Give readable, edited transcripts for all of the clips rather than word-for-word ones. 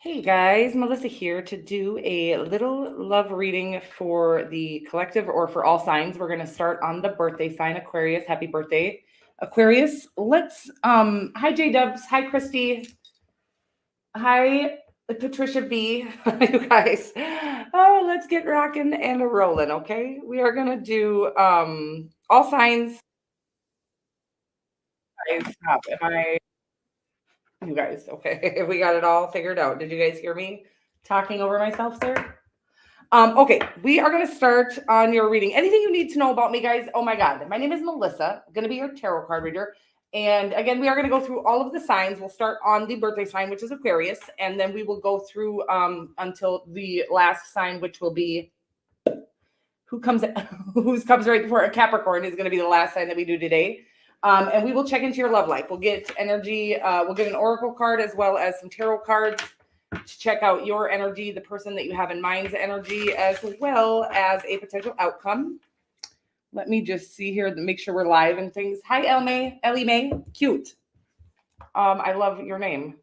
Hey guys, Melissa here to do a little love reading for the collective or for all signs. We're going to start on the birthday sign, Aquarius. Happy birthday, Aquarius. Let's hi J Dubs, hi Christy, hi Patricia B. You guys. Oh, let's get rocking and a rolling, okay? We are going to do all signs. Guys, stop. Am I you guys, okay? We got it all figured out. Did you guys hear me talking over myself there? Okay, we are going to start on your reading. Anything you need to know about me, guys? Oh my God, my name is Melissa. I'm going to be your tarot card reader. And again, we are going to go through all of the signs. We'll start on the birthday sign, which is Aquarius, and then we will go through until the last sign, which will be who comes right before a Capricorn is going to be the last sign that we do today. And we will check into your love life. We'll get energy. We'll get an oracle card as well as some tarot cards to check out your energy, the person that you have in mind's energy, as well as a potential outcome. Let me just see here to make sure we're live and things. Hi, Ellie Mae. Cute. I love your name.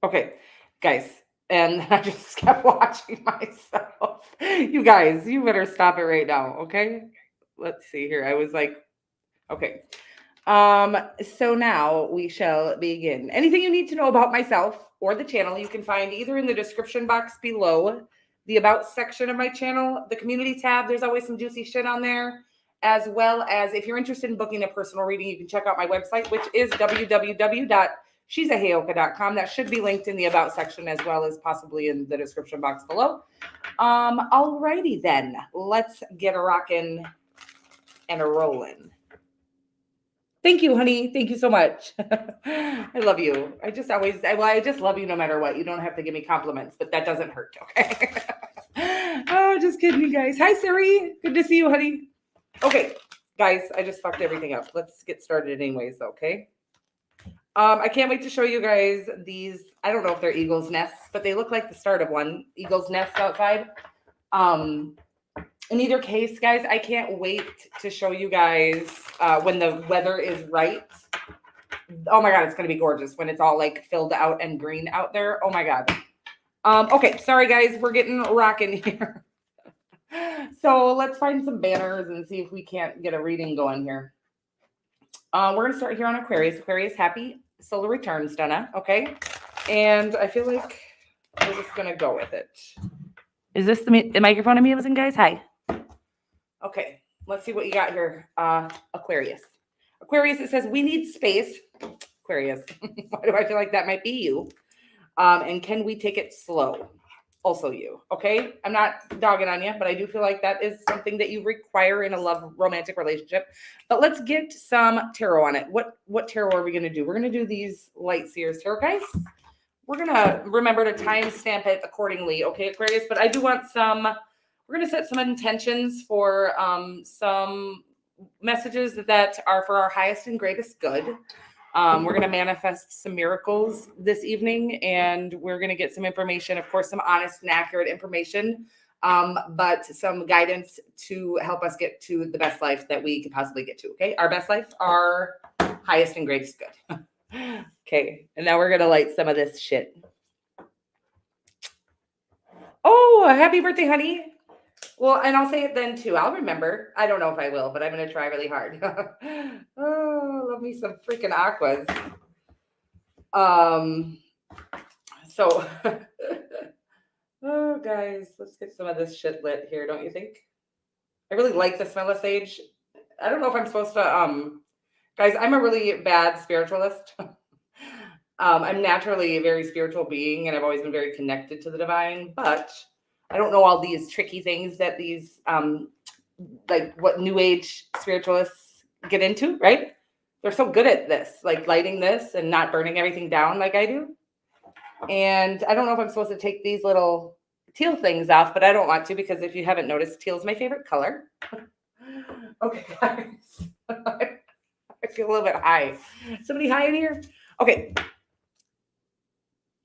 Okay, guys. And I just kept watching myself. You guys, you better stop it right now, okay? Let's see here. I was like, okay. So now we shall begin. Anything you need to know about myself or the channel, you can find either in the description box below, the about section of my channel, the community tab. There's always some juicy shit on there, as well as if you're interested in booking a personal reading, you can check out my website, which is www.she'saheyoka.com. That should be linked in the about section as well as possibly in the description box below. Alrighty then, let's get a rockin' and a rollin'. Thank you, honey. Thank you so much. I love you. I just love you no matter what. You don't have to give me compliments, but that doesn't hurt, okay? Oh, just kidding, you guys. Hi, Siri. Good to see you, honey. Okay, guys, I just fucked everything up. Let's get started anyways, okay? I can't wait to show you guys these. I don't know if they're eagle's nests, but they look like the start of one. Eagle's nest outside. In either case, guys, I can't wait to show you guys when the weather is right. Oh my God, it's going to be gorgeous when it's all like filled out and green out there. Oh my God. Okay, sorry guys, we're getting rocking here. So let's find some banners and see if we can't get a reading going here. We're going to start here on Aquarius. Aquarius, happy solar return, Stunna. Okay. And I feel like we're just going to go with it. Is this the microphone I'm using, guys? Hi. Okay, let's see what you got here. Aquarius. Aquarius, it says, we need space. Aquarius, why do I feel like that might be you? And can we take it slow? Also you, okay? I'm not dogging on you, but I do feel like that is something that you require in a romantic relationship. But let's get some tarot on it. What tarot are we going to do? We're going to do these Light Seers tarot, guys. We're going to remember to timestamp it accordingly, okay, Aquarius? But I do want we're going to set some intentions for some messages that are for our highest and greatest good. We're going to manifest some miracles this evening, and we're going to get some information, of course, some honest and accurate information, but some guidance to help us get to the best life that we could possibly get to, okay? Our best life, our highest and greatest good. Okay, and now we're going to light some of this shit. Oh, happy birthday, honey. Well, and I'll say it then too. I'll remember. I don't know if I will, but I'm going to try really hard. Oh, love me some freaking aquas. So, oh, guys, let's get some of this shit lit here, don't you think? I really like the smell of sage. I don't know if I'm supposed to, guys, I'm a really bad spiritualist. I'm naturally a very spiritual being, and I've always been very connected to the divine, but I don't know all these tricky things that these, like what new age spiritualists get into, right? They're so good at this, like lighting this and not burning everything down like I do. And I don't know if I'm supposed to take these little teal things off, but I don't want to because if you haven't noticed, teal is my favorite color. Okay, guys. I feel a little bit high. Somebody high in here? Okay.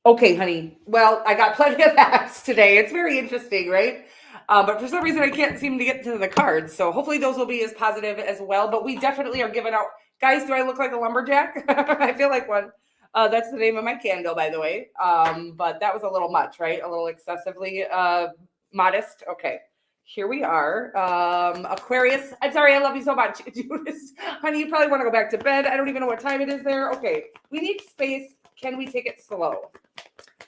Okay, honey. Well, I got plenty of apps today. It's very interesting, right? But for some reason, I can't seem to get to the cards. So hopefully those will be as positive as well. But we definitely are giving out. Guys, do I look like a lumberjack? I feel like one. That's the name of my candle, by the way. But that was a little much, right? A little excessively modest. Okay. Here we are. Aquarius. I'm sorry, I love you so much. Honey, you probably want to go back to bed. I don't even know what time it is there. Okay. We need space. Can we take it slow?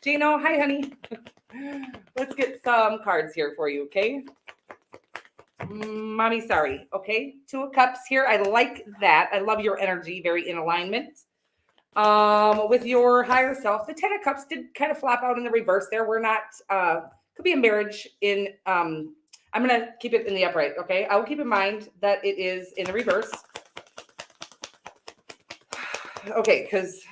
Jano, hi, honey. Let's get some cards here for you, okay? Mommy, sorry. Okay. 2 of Cups here. I like that. I love your energy. Very in alignment. With your higher self. The 10 of Cups did kind of flop out in the reverse there. We're not, could be a marriage in, I'm going to keep it in the upright, okay? I will keep in mind that it is in the reverse. Okay, because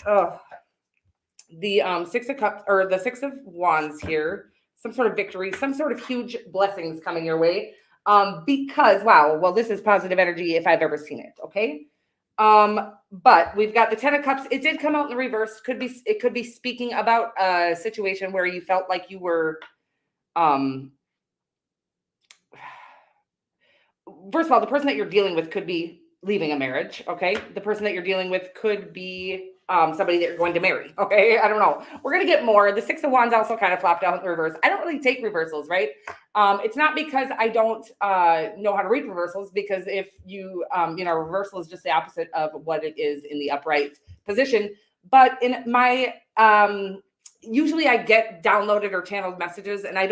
the 6 of Cups, or the 6 of Wands here, some sort of victory, some sort of huge blessings coming your way. Because, wow, well, this is positive energy if I've ever seen it, okay? But we've got the 10 of Cups. It did come out in the reverse. It could be speaking about a situation where you felt like you were, first of all, the person that you're dealing with could be leaving a marriage, okay? The person that you're dealing with could be somebody that you're going to marry, okay? I don't know. We're going to get more. The 6 of Wands also kind of flopped out in the reverse. I don't really take reversals, right? It's not because I don't know how to read reversals, because if you, reversal is just the opposite of what it is in the upright position. But in my, usually I get downloaded or channeled messages and I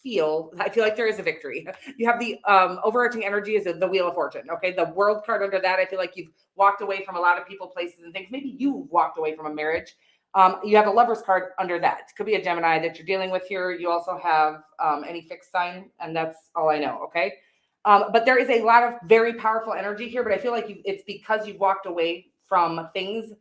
feel like there is a victory. You have the overarching energy is the Wheel of Fortune. Okay. The World card under that. I feel like you've walked away from a lot of people, places, and things. Maybe you've walked away from a marriage. You have a Lover's card under that. It could be a Gemini that you're dealing with here. You also have any fixed sign, and that's all I know. Okay. But there is a lot of very powerful energy here, but I feel like it's because you've walked away from things.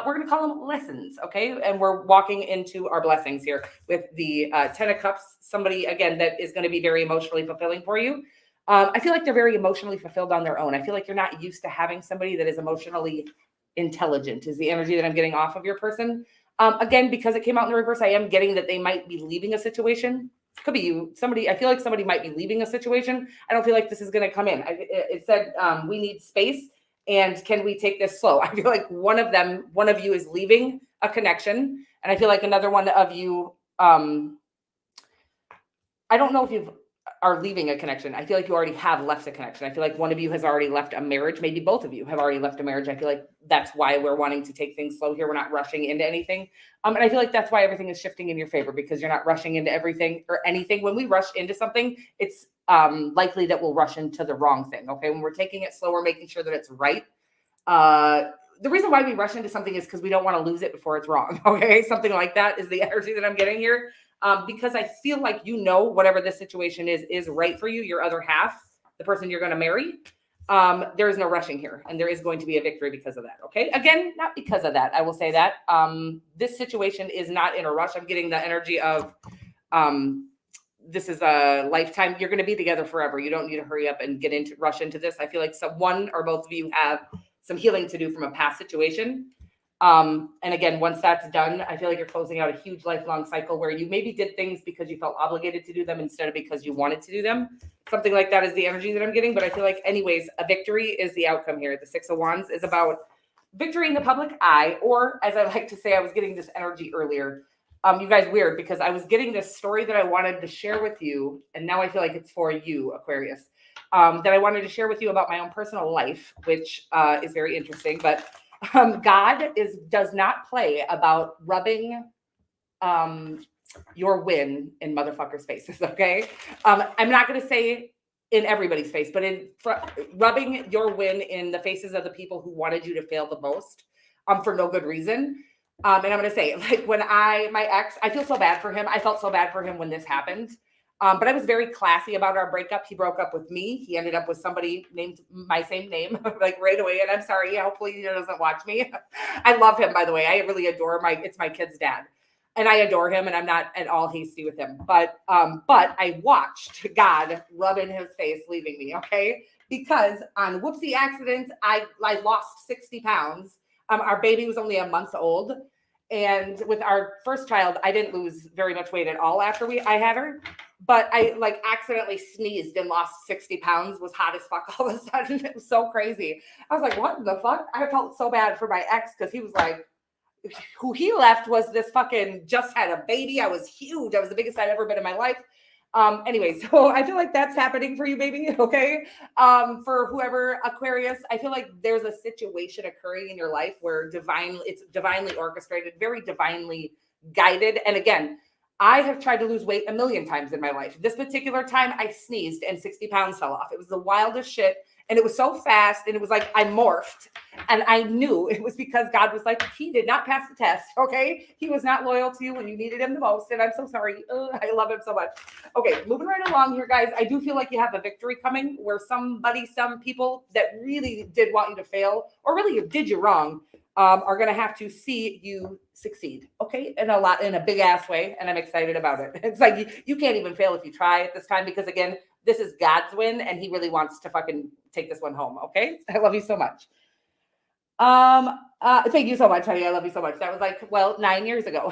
We're going to call them lessons, okay? And we're walking into our blessings here with the 10 of Cups, somebody, again, that is going to be very emotionally fulfilling for you. I feel like they're very emotionally fulfilled on their own. I feel like you're not used to having somebody that is emotionally intelligent, is the energy that I'm getting off of your person. Again, because it came out in the reverse, I am getting that they might be leaving a situation. Could be you. Somebody, I feel like somebody might be leaving a situation. I don't feel like this is going to come in. It said we need space. And can we take this slow? I feel like one of you is leaving a connection. And I feel like another one of you, I don't know if you are leaving a connection. I feel like you already have left a connection. I feel like one of you has already left a marriage. Maybe both of you have already left a marriage. I feel like that's why we're wanting to take things slow here. We're not rushing into anything. And I feel like that's why everything is shifting in your favor, because you're not rushing into everything or anything. When we rush into something, it's likely that we'll rush into the wrong thing. Okay. When we're taking it slow, we're making sure that it's right. The reason why we rush into something is because we don't want to lose it before it's wrong. Okay. Something like that is the energy that I'm getting here. Because I feel like, whatever this situation is right for you, your other half, the person you're going to marry. There is no rushing here, and there is going to be a victory because of that. Okay. Again, not because of that. I will say that, this situation is not in a rush. I'm getting the energy of, this is a lifetime. You're going to be together forever. You don't need to hurry up and rush into this. I feel like one or both of you have some healing to do from a past situation. And again, once that's done, I feel like you're closing out a huge lifelong cycle where you maybe did things because you felt obligated to do them instead of because you wanted to do them. Something like that is the energy that I'm getting. But I feel like, anyways, a victory is the outcome here. The 6 of Wands is about victory in the public eye, or as I like to say, I was getting this energy earlier. You guys, weird, because I was getting this story that I wanted to share with you, and now I feel like it's for you, Aquarius, that I wanted to share with you about my own personal life, which is very interesting. But God does not play about rubbing your win in motherfuckers' faces, okay? I'm not going to say in everybody's face, but rubbing your win in the faces of the people who wanted you to fail the most for no good reason. And I'm going to say, like, when my ex, I feel so bad for him. I felt so bad for him when this happened. But I was very classy about our breakup. He broke up with me. He ended up with somebody named my same name, like right away. And I'm sorry. Hopefully he doesn't watch me. I love him, by the way. I really adore it's my kid's dad. And I adore him, and I'm not at all hasty with him. But I watched God rub in his face leaving me, okay? Because on whoopsie accident, I lost 60 pounds. Our baby was only a month old. And with our first child, I didn't lose very much weight at all after I had her. But I like accidentally sneezed and lost 60 pounds, was hot as fuck all of a sudden. It was so crazy. I was like, what the fuck? I felt so bad for my ex because he was like, who he left was this fucking just had a baby. I was huge. I was the biggest I'd ever been in my life. Anyway, so I feel like that's happening for you, baby. Okay. For whoever Aquarius, I feel like there's a situation occurring in your life where it's divinely orchestrated, very divinely guided. And again, I have tried to lose weight a million times in my life. This particular time I sneezed and 60 pounds fell off. It was the wildest shit. And it was so fast. And it was like, I morphed. And I knew it was because God was like, he did not pass the test. Okay. He was not loyal to you when you needed him the most. And I'm so sorry. I love him so much. Okay. Moving right along here, guys. I do feel like you have a victory coming where some people that really did want you to fail or really did you wrong, are going to have to see you succeed. Okay. In a big ass way. And I'm excited about it. It's like, you can't even fail if you try at this time, because again, this is God's win and he really wants to fucking take this one home. Okay. I love you so much. Thank you so much, honey. I love you so much. That was like, 9 years ago.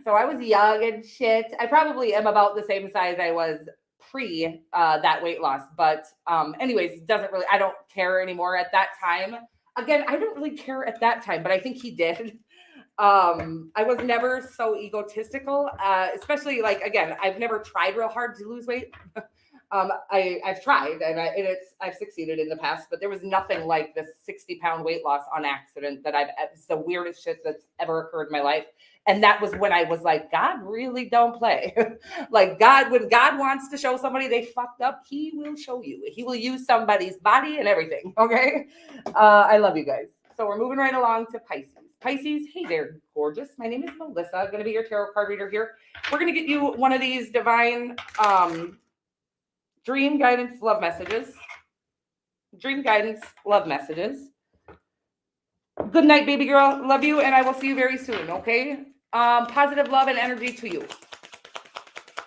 So I was young and shit. I probably am about the same size I was pre that weight loss. But anyways, I don't care anymore at that time. Again, I don't really care at that time, but I think he did. I was never so egotistical, especially like, again, I've never tried real hard to lose weight. I've tried and I've succeeded in the past, but there was nothing like this 60-pound weight loss on accident it's the weirdest shit that's ever occurred in my life. And that was when I was like, God really don't play. Like when God wants to show somebody they fucked up, he will show you. He will use somebody's body and everything. Okay. I love you guys. So we're moving right along to Pisces. Pisces, hey there, gorgeous. My name is Melissa. I'm going to be your tarot card reader here. We're going to get you one of these divine, dream guidance love messages. Dream guidance love messages. Good night, baby girl. Love you, and I will see you very soon, okay? Positive love and energy to you.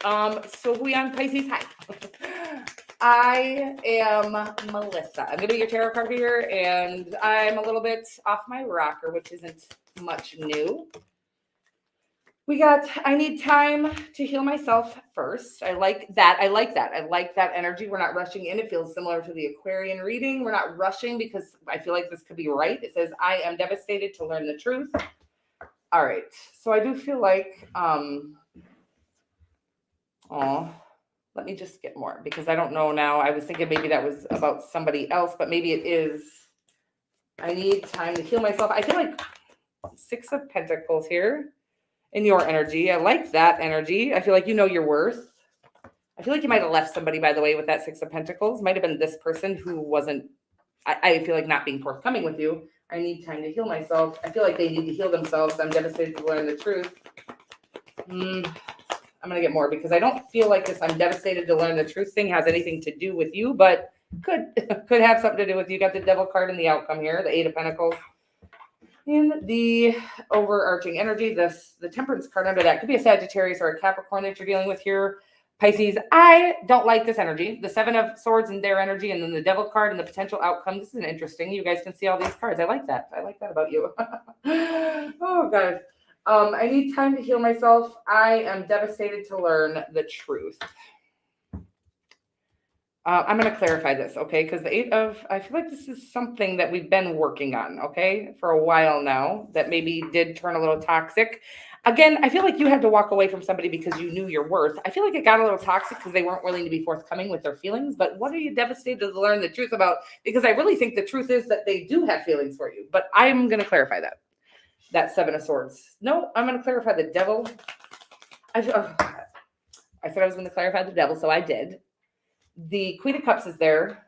So we on Pisces, hi. I am Melissa. I'm going to be your tarot card reader, and I'm a little bit off my rocker, which isn't much new. I need time to heal myself first. I like that. I like that energy. We're not rushing in. It feels similar to the Aquarian reading. We're not rushing because I feel like this could be right. It says, I am devastated to learn the truth. All right. So I do feel like, let me just get more because I don't know now. I was thinking maybe that was about somebody else, but maybe it is. I need time to heal myself. I feel like 6 of Pentacles here. In your energy. I like that energy. I feel like you know your worth. I feel like you might have left somebody, by the way, with that 6 of Pentacles. Might have been this person who wasn't, I feel like not being forthcoming with you. I need time to heal myself. I feel like they need to heal themselves. I'm devastated to learn the truth. I'm going to get more because I don't feel like this I'm devastated to learn the truth thing has anything to do with you, but could have something to do with you. Got the Devil card in the outcome here, the 8 of Pentacles. In the overarching energy, the Temperance card under that could be a Sagittarius or a Capricorn that you're dealing with here. Pisces, I don't like this energy. The 7 of Swords and their energy, and then the Devil card and the potential outcome. This is interesting. You guys can see all these cards. I like that. I like that about you. Oh, God. I need time to heal myself. I am devastated to learn the truth. I'm going to clarify this, okay? Because I feel like this is something that we've been working on, okay, for a while now that maybe did turn a little toxic. Again, I feel like you had to walk away from somebody because you knew your worth. I feel like it got a little toxic because they weren't willing to be forthcoming with their feelings. But what are you devastated to learn the truth about? Because I really think the truth is that they do have feelings for you. But I'm going to clarify that 7 of Swords. No, I'm going to clarify the Devil. I said I was going to clarify the Devil, so I did. The Queen of Cups is there.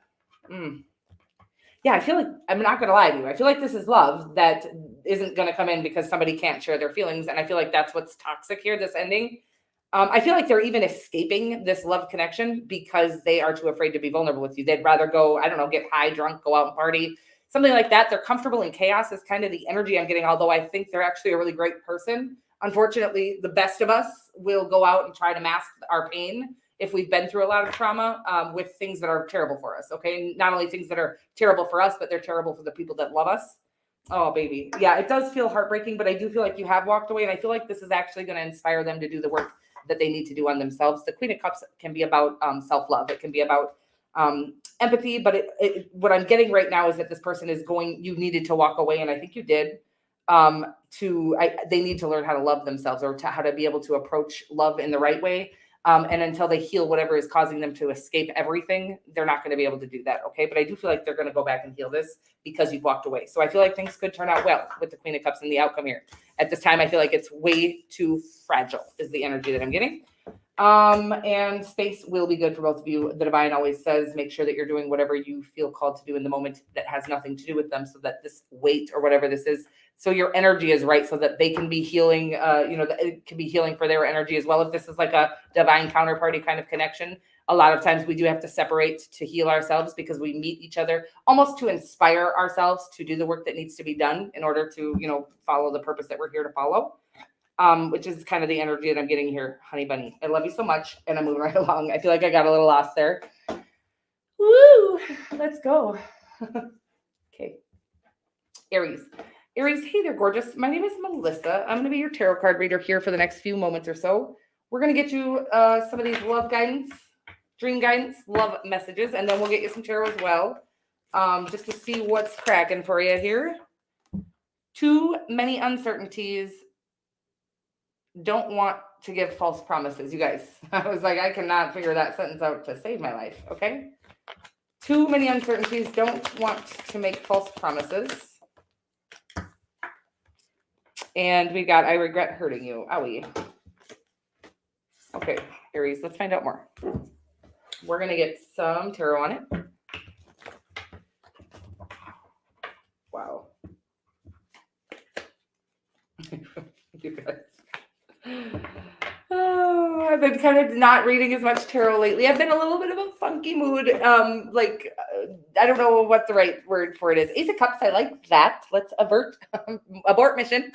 Yeah, I feel like, I'm not going to lie to you. I feel like this is love that isn't going to come in because somebody can't share their feelings. And I feel like that's what's toxic here, this ending. I feel like they're even escaping this love connection because they are too afraid to be vulnerable with you. They'd rather go, I don't know, get high, drunk, go out and party, something like that. They're comfortable in chaos is kind of the energy I'm getting, although I think they're actually a really great person. Unfortunately, the best of us will go out and try to mask our pain if we've been through a lot of trauma with things that are terrible for us, okay? Not only things that are terrible for us, but they're terrible for the people that love us. Oh, baby. Yeah, it does feel heartbreaking, but I do feel like you have walked away. And I feel like this is actually going to inspire them to do the work that they need to do on themselves. The Queen of Cups can be about self-love. It can be about empathy. But what I'm getting right now is that this person is you needed to walk away. And I think you did. They need to learn how to love themselves, or how to be able to approach love in the right way. And until they heal whatever is causing them to escape everything, they're not going to be able to do that. Okay. But I do feel like they're going to go back and heal this because you've walked away. So I feel like things could turn out well with the Queen of Cups and the outcome here. At this time, I feel like it's way too fragile is the energy that I'm getting. And space will be good for both of you. The divine always says, make sure that you're doing whatever you feel called to do in the moment that has nothing to do with them, so that this weight or whatever this is, so your energy is right, so that they can be healing, it can be healing for their energy as well. If this is like a divine counterparty kind of connection, a lot of times we do have to separate to heal ourselves, because we meet each other almost to inspire ourselves to do the work that needs to be done in order to, follow the purpose that we're here to follow. Which is kind of the energy that I'm getting here, honey bunny. I love you so much, and I'm moving right along. I feel like I got a little lost there. Woo! Let's go. Okay. Aries. Aries, hey there, gorgeous. My name is Melissa. I'm going to be your tarot card reader here for the next few moments or so. We're going to get you some of these love guidance, dream guidance, love messages, and then we'll get you some tarot as well, just to see what's cracking for you here. Too many uncertainties. Don't want to give false promises. You guys, I was like, I cannot figure that sentence out to save my life. Okay. Too many uncertainties. Don't want to make false promises. And we got, I regret hurting you. Owie. Okay, Aries, let's find out more. We're going to get some tarot on it. Wow. You guys. Oh, I've been kind of not reading as much tarot lately. I've been a little bit of a funky mood. I don't know what the right word for it is. Ace of Cups, I like that. Let's abort mission.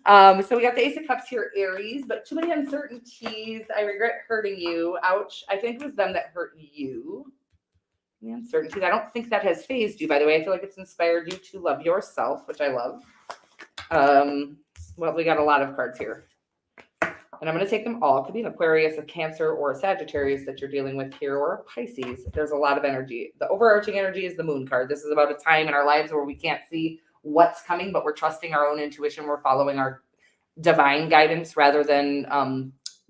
So we got the Ace of Cups here, Aries, but too many uncertainties. I regret hurting you. Ouch. I think it was them that hurt you. The uncertainties. I don't think that has phased you, by the way. I feel like it's inspired you to love yourself, which I love. Well, we got a lot of cards here. And I'm going to take them all. It could be an Aquarius, a Cancer, or a Sagittarius that you're dealing with here, or a Pisces. There's a lot of energy. The overarching energy is the Moon card. This is about a time in our lives where we can't see what's coming, but we're trusting our own intuition. We're following our divine guidance rather than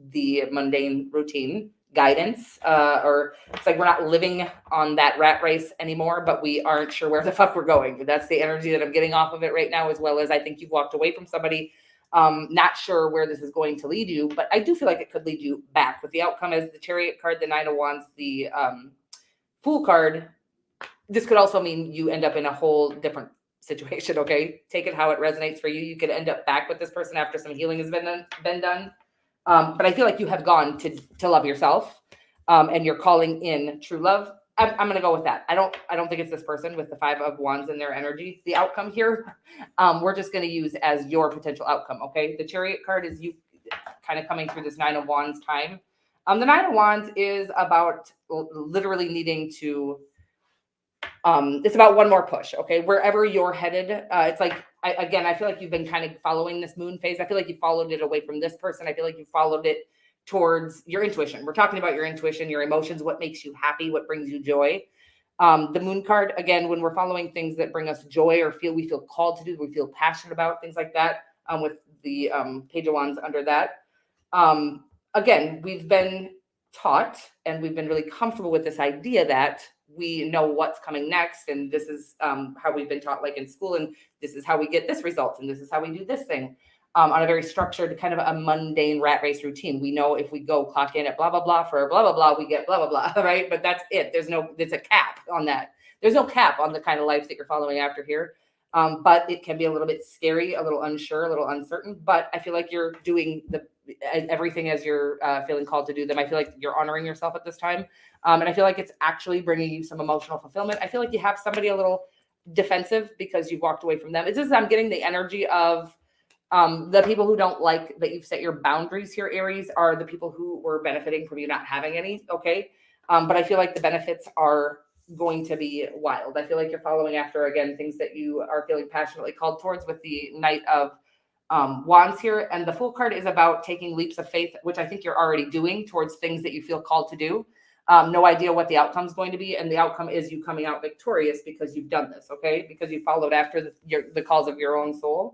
the mundane routine guidance. Or it's like we're not living on that rat race anymore, but we aren't sure where the fuck we're going. That's the energy that I'm getting off of it right now, as well as I think you've walked away from somebody. Not sure where this is going to lead you, but I do feel like it could lead you back, with the outcome as the Chariot card, the Nine of Wands, the Fool card. This could also mean you end up in a whole different situation. Okay. Take it how it resonates for you. You could end up back with this person after some healing has been done. But I feel like you have gone to love yourself, and you're calling in true love. I'm going to go with that. I don't think it's this person with the Five of Wands in their energy. The outcome here, we're just going to use as your potential outcome. Okay. The Chariot card is you kind of coming through this Nine of Wands time. The Nine of Wands is about literally needing to, it's about one more push. Okay. Wherever you're headed, it's like, I feel like you've been kind of following this moon phase. I feel like you followed it away from this person. I feel like you followed it towards your intuition. We're talking about your intuition, your emotions, what makes you happy, what brings you joy. The Moon card, again, when we're following things that bring us joy or we feel called to do, we feel passionate about, things like that, with the Page of Wands under that. Again, we've been taught and we've been really comfortable with this idea that we know what's coming next. And this is how we've been taught, like in school, and this is how we get this result, and this is how we do this thing. On a very structured, kind of a mundane rat race routine. We know if we go clock in at blah, blah, blah for blah, blah, blah, we get blah, blah, blah, right? But that's it. There's a cap on that. There's no cap on the kind of life that you're following after here. But it can be a little bit scary, a little unsure, a little uncertain. But I feel like you're doing everything as you're feeling called to do them. I feel like you're honoring yourself at this time. And I feel like it's actually bringing you some emotional fulfillment. I feel like you have somebody a little defensive because you've walked away from them. It's just, I'm getting the energy of, the people who don't like that you've set your boundaries here, Aries, are the people who were benefiting from you not having any. Okay. But I feel like the benefits are going to be wild. I feel like you're following after, again, things that you are feeling passionately called towards with the Knight of Wands here. And the Fool card is about taking leaps of faith, which I think you're already doing towards things that you feel called to do. No idea what the outcome is going to be. And the outcome is you coming out victorious because you've done this, okay? Because you followed after the calls of your own soul.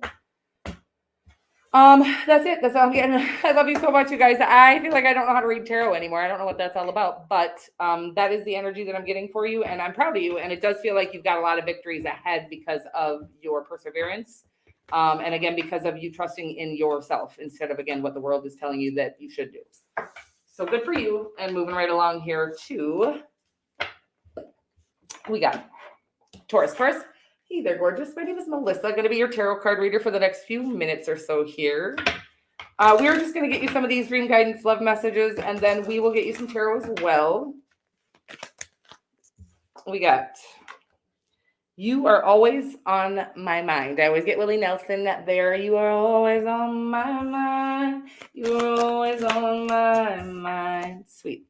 That's it. That's all I'm getting. I love you so much, you guys. I feel like I don't know how to read tarot anymore. I don't know what that's all about, but that is the energy that I'm getting for you, and I'm proud of you. And it does feel like you've got a lot of victories ahead because of your perseverance. And again, because of you trusting in yourself instead of, again, what the world is telling you that you should do. So good for you. And moving right along here to, we got Taurus. Taurus. Hey there, gorgeous. My name is Melissa. I'm going to be your tarot card reader for the next few minutes or so here. We are just going to get you some of these dream guidance, love messages, and then we will get you some tarot as well. We got, you are always on my mind. I always get Willie Nelson there. You are always on my mind. You are always on my mind. Sweet.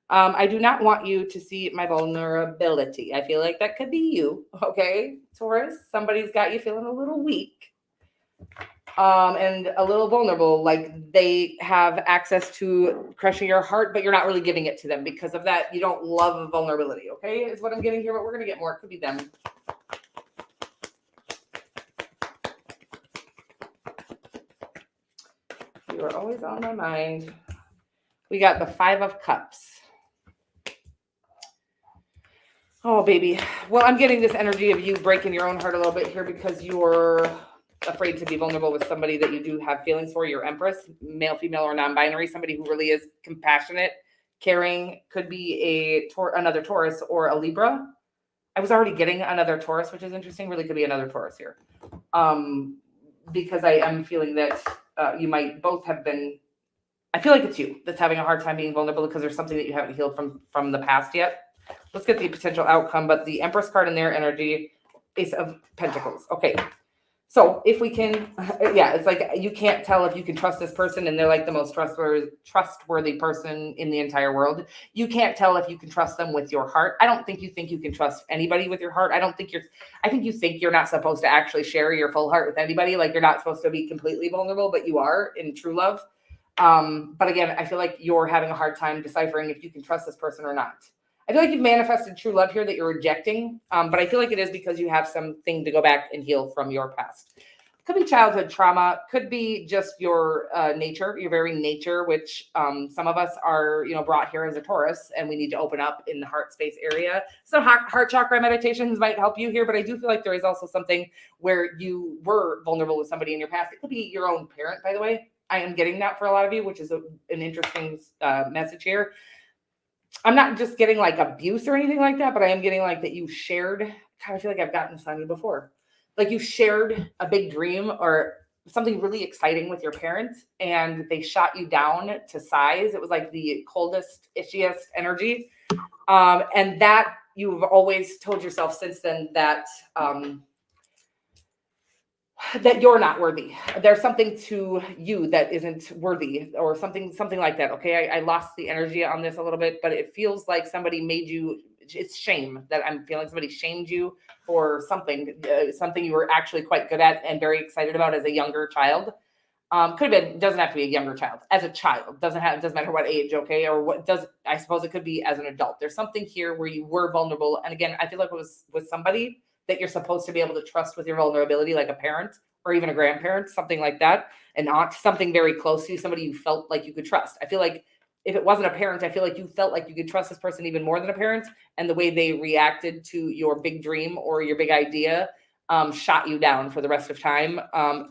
I do not want you to see my vulnerability. I feel like that could be you, okay, Taurus? Somebody's got you feeling a little weak and a little vulnerable, like they have access to crushing your heart, but you're not really giving it to them. Because of that, you don't love vulnerability, okay, is what I'm getting here, but we're going to get more. It could be them. You are always on my mind. We got the 5 of Cups. Oh, baby. Well, I'm getting this energy of you breaking your own heart a little bit here because you're afraid to be vulnerable with somebody that you do have feelings for. Your Empress, male, female, or non-binary, somebody who really is compassionate, caring, could be another Taurus or a Libra. I was already getting another Taurus, which is interesting. Really could be another Taurus here. Because I am feeling that you might both have been, I feel like it's you that's having a hard time being vulnerable because there's something that you haven't healed from the past yet. Let's get the potential outcome, but the Empress card in their energy, Ace of Pentacles. Okay, so if we can, yeah, it's like you can't tell if you can trust this person, and they're like the most trustworthy person in the entire world. You can't tell if you can trust them with your heart. I don't think you can trust anybody with your heart. I think you think you're not supposed to actually share your full heart with anybody. Like you're not supposed to be completely vulnerable, but you are in true love. But again, I feel like you're having a hard time deciphering if you can trust this person or not. I feel like you've manifested true love here that you're rejecting, but I feel like it is because you have something to go back and heal from your past. Could be childhood trauma, could be just your nature, your very nature, which some of us are, brought here as a Taurus, and we need to open up in the heart space area. So heart chakra meditations might help you here, but I do feel like there is also something where you were vulnerable with somebody in your past. It could be your own parent, by the way. I am getting that for a lot of you, which is an interesting message here. I'm not just getting like abuse or anything like that, but I am getting like that you shared. God, I feel like I've gotten this on you before. Like you shared a big dream or something really exciting with your parents, and they shot you down to size. It was like the coldest, itchiest energy. And that you've always told yourself since then that that you're not worthy. There's something to you that isn't worthy or something like that. Okay. I lost the energy on this a little bit, but it feels like somebody made you, it's shame that I'm feeling somebody shamed you for something you were actually quite good at and very excited about as a younger child. Could have been, doesn't have to be a younger child. As a child, doesn't matter what age, okay? Or I suppose it could be as an adult. There's something here where you were vulnerable. And again, I feel like it was with somebody that you're supposed to be able to trust with your vulnerability, like a parent or even a grandparent, something like that, an aunt, something very close to you, somebody you felt like you could trust. I feel like if it wasn't a parent, I feel like you felt like you could trust this person even more than a parent, and the way they reacted to your big dream or your big idea shot you down for the rest of time.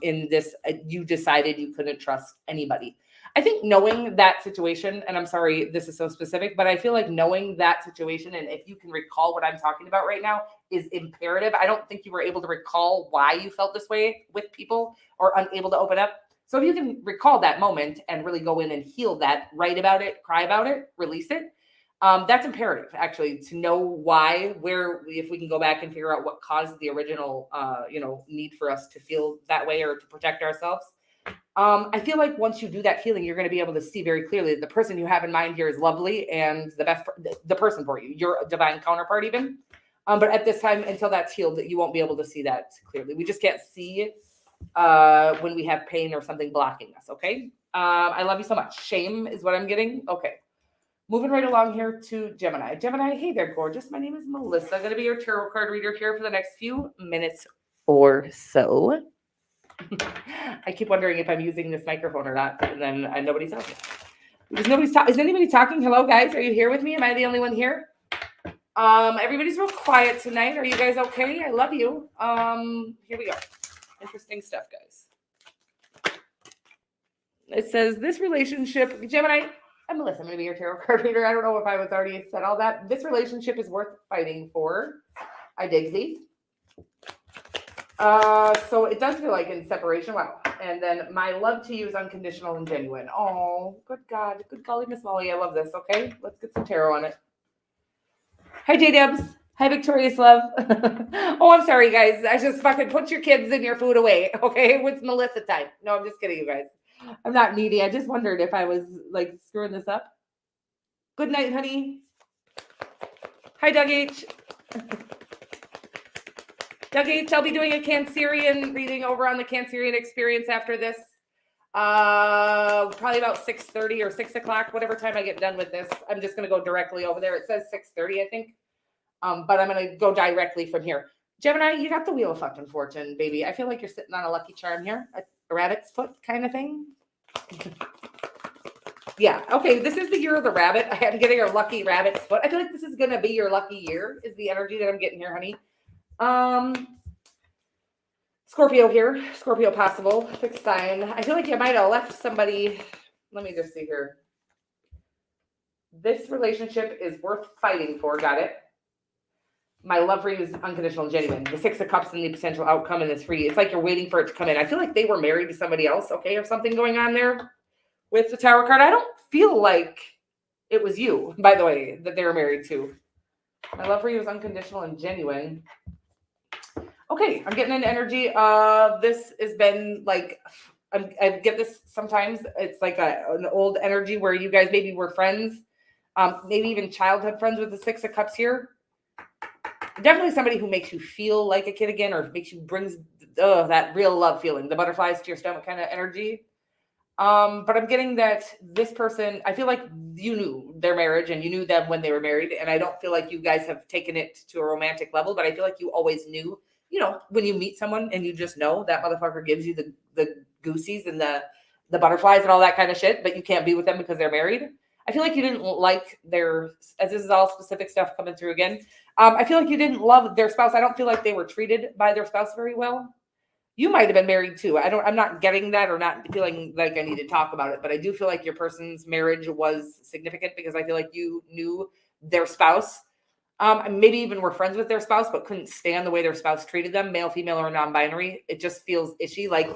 In this, you decided you couldn't trust anybody. I think knowing that situation, and I'm sorry, this is so specific, but I feel like knowing that situation, and if you can recall what I'm talking about right now, is imperative. I don't think you were able to recall why you felt this way with people or unable to open up. So if you can recall that moment and really go in and heal that, write about it, cry about it, release it, that's imperative, actually, to know why, where, if we can go back and figure out what caused the original, need for us to feel that way or to protect ourselves. I feel like once you do that healing, you're going to be able to see very clearly that the person you have in mind here is lovely and the person for you, your divine counterpart even. But at this time, until that's healed, you won't be able to see that clearly. We just can't see when we have pain or something blocking us. Okay. I love you so much. Shame is what I'm getting. Okay. Moving right along here to Gemini. Gemini, hey there, gorgeous. My name is Melissa. I'm going to be your tarot card reader here for the next few minutes or so. I keep wondering if I'm using this microphone or not, and then nobody's talking. Is anybody talking? Hello, guys. Are you here with me? Am I the only one here? Everybody's real quiet tonight. Are you guys okay? I love you. Here we go. Interesting stuff, guys. It says this relationship, Gemini. I'm Melissa. I'm going to be your tarot card reader. I don't know if I was already said all that. This relationship is worth fighting for. I dig these. So it does feel like in separation. Wow. And then my love to you is unconditional and genuine. Oh, good God. Good golly, Miss Molly. I love this. Okay. Let's get some tarot on it. Hi, J-Dubs. Hi, Victorious Love. Oh, I'm sorry, guys. I just fucking put your kids and your food away. Okay. It's Melissa time. No, I'm just kidding, you guys. I'm not needy. I just wondered if I was like screwing this up. Good night, honey. Hi, Doug H. Doug H, I'll be doing a Cancerian reading over on the Cancerian experience after this. Probably about 6:30 or 6 o'clock, whatever time I get done with this. I'm just going to go directly over there. It says 6:30, I think. But I'm going to go directly from here. Gemini, you got the Wheel of Fucking Fortune, baby. I feel like you're sitting on a lucky charm here. A rabbit's foot kind of thing. Yeah. Okay. This is the year of the rabbit. I'm getting a lucky rabbit's foot. I feel like this is going to be your lucky year is the energy that I'm getting here, honey. Scorpio here. Scorpio possible. Fixed sign. I feel like you might have left somebody. Let me just see here. This relationship is worth fighting for. Got it. My love for you is unconditional and genuine. The 6 of Cups and the potential outcome in this free. It's like you're waiting for it to come in. I feel like they were married to somebody else. Okay. Or something going on there with the Tower card. I don't feel like it was you, by the way, that they were married to. My love for you is unconditional and genuine. Okay, I'm getting an energy of this has been like, I get this sometimes. It's like an old energy where you guys maybe were friends, maybe even childhood friends with the 6 of Cups here. Definitely somebody who makes you feel like a kid again or brings that real love feeling, the butterflies to your stomach kind of energy. But I'm getting that this person, I feel like you knew their marriage and you knew them when they were married. And I don't feel like you guys have taken it to a romantic level, but I feel like you always knew, you know, when you meet someone and you just know that motherfucker gives you the goosies and the butterflies and all that kind of shit, but you can't be with them because they're married. I feel like you didn't like as this is all specific stuff coming through again. I feel like you didn't love their spouse. I don't feel like they were treated by their spouse very well. You might have been married too. I'm not getting that or not feeling like I need to talk about it, but I do feel like your person's marriage was significant because I feel like you knew their spouse. Maybe even were friends with their spouse, but couldn't stand the way their spouse treated them, male, female, or non-binary. It just feels ishy, like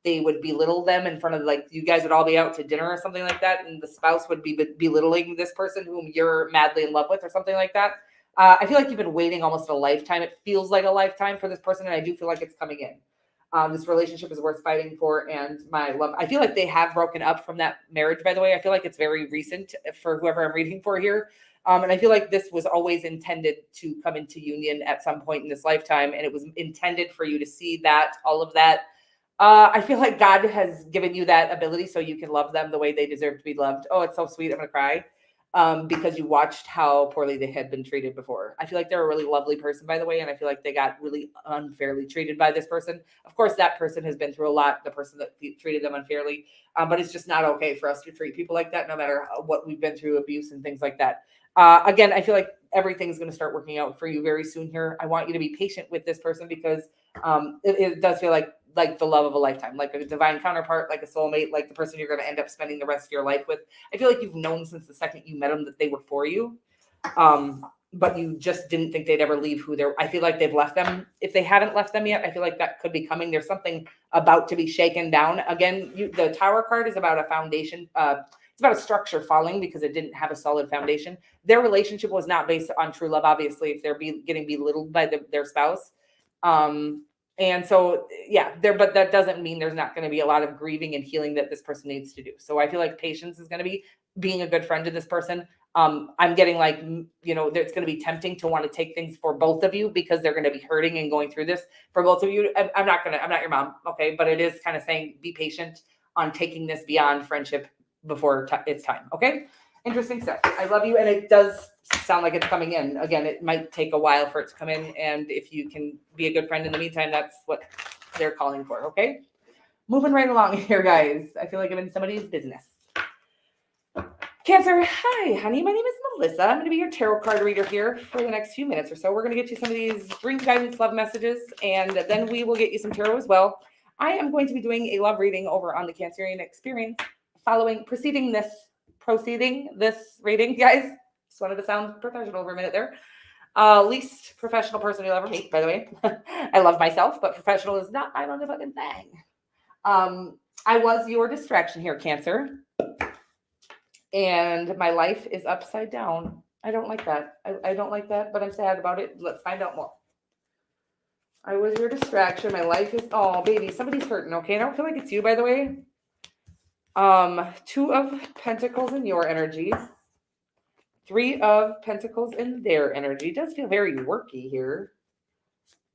they would belittle them in front of, like, you guys would all be out to dinner or something like that, and the spouse would be belittling this person whom you're madly in love with or something like that. I feel like you've been waiting almost a lifetime. It feels like a lifetime for this person, and I do feel like it's coming in. This relationship is worth fighting for, and my love. I feel like they have broken up from that marriage, by the way. I feel like it's very recent for whoever I'm reading for here. And I feel like this was always intended to come into union at some point in this lifetime, and it was intended for you to see that, all of that. I feel like God has given you that ability so you can love them the way they deserve to be loved. Oh, it's so sweet. I'm going to cry. Because you watched how poorly they had been treated before. I feel like they're a really lovely person, by the way, and I feel like they got really unfairly treated by this person. Of course, that person has been through a lot, the person that treated them unfairly, but it's just not okay for us to treat people like that, no matter what we've been through, abuse and things like that. Again, I feel like everything's going to start working out for you very soon here. I want you to be patient with this person because it does feel like the love of a lifetime, like a divine counterpart, like a soulmate, like the person you're going to end up spending the rest of your life with. I feel like you've known since the second you met them that they were for you. But you just didn't think they'd ever leave I feel like they've left them. If they haven't left them yet, I feel like that could be coming. There's something about to be shaken down. Again, the Tower card is about a foundation. It's about a structure falling because it didn't have a solid foundation. Their relationship was not based on true love, obviously, if they're getting belittled by their spouse. And so but that doesn't mean there's not going to be a lot of grieving and healing that this person needs to do. So I feel like patience is going to be being a good friend to this person. I'm getting like, it's going to be tempting to want to take things for both of you because they're going to be hurting and going through this for both of you. I'm not your mom. Okay. But it is kind of saying, be patient on taking this beyond friendship before it's time. Okay. Interesting stuff. I love you. And it does sound like it's coming in. Again, it might take a while for it to come in. And if you can be a good friend in the meantime, that's what they're calling for. Okay. Moving right along here, guys. I feel like I'm in somebody's business. Cancer. Hi, honey. My name is Melissa. I'm going to be your tarot card reader here for the next few minutes or so. We're going to get you some of these dream guidance, love messages, and then we will get you some tarot as well. I am going to be doing a love reading over on the Cancerian experience preceding this reading, guys. Just wanted to sound professional for a minute there. Least professional person you'll ever meet, by the way. I love myself, but professional is not my motherfucking thing. I was your distraction here, Cancer. And my life is upside down. I don't like that. I don't like that, but I'm sad about it. Let's find out more. I was your distraction. My life is, oh, baby, somebody's hurting, okay? I don't feel like it's you, by the way. 2 of Pentacles in your energy. 3 of Pentacles in their energy. It does feel very worky here.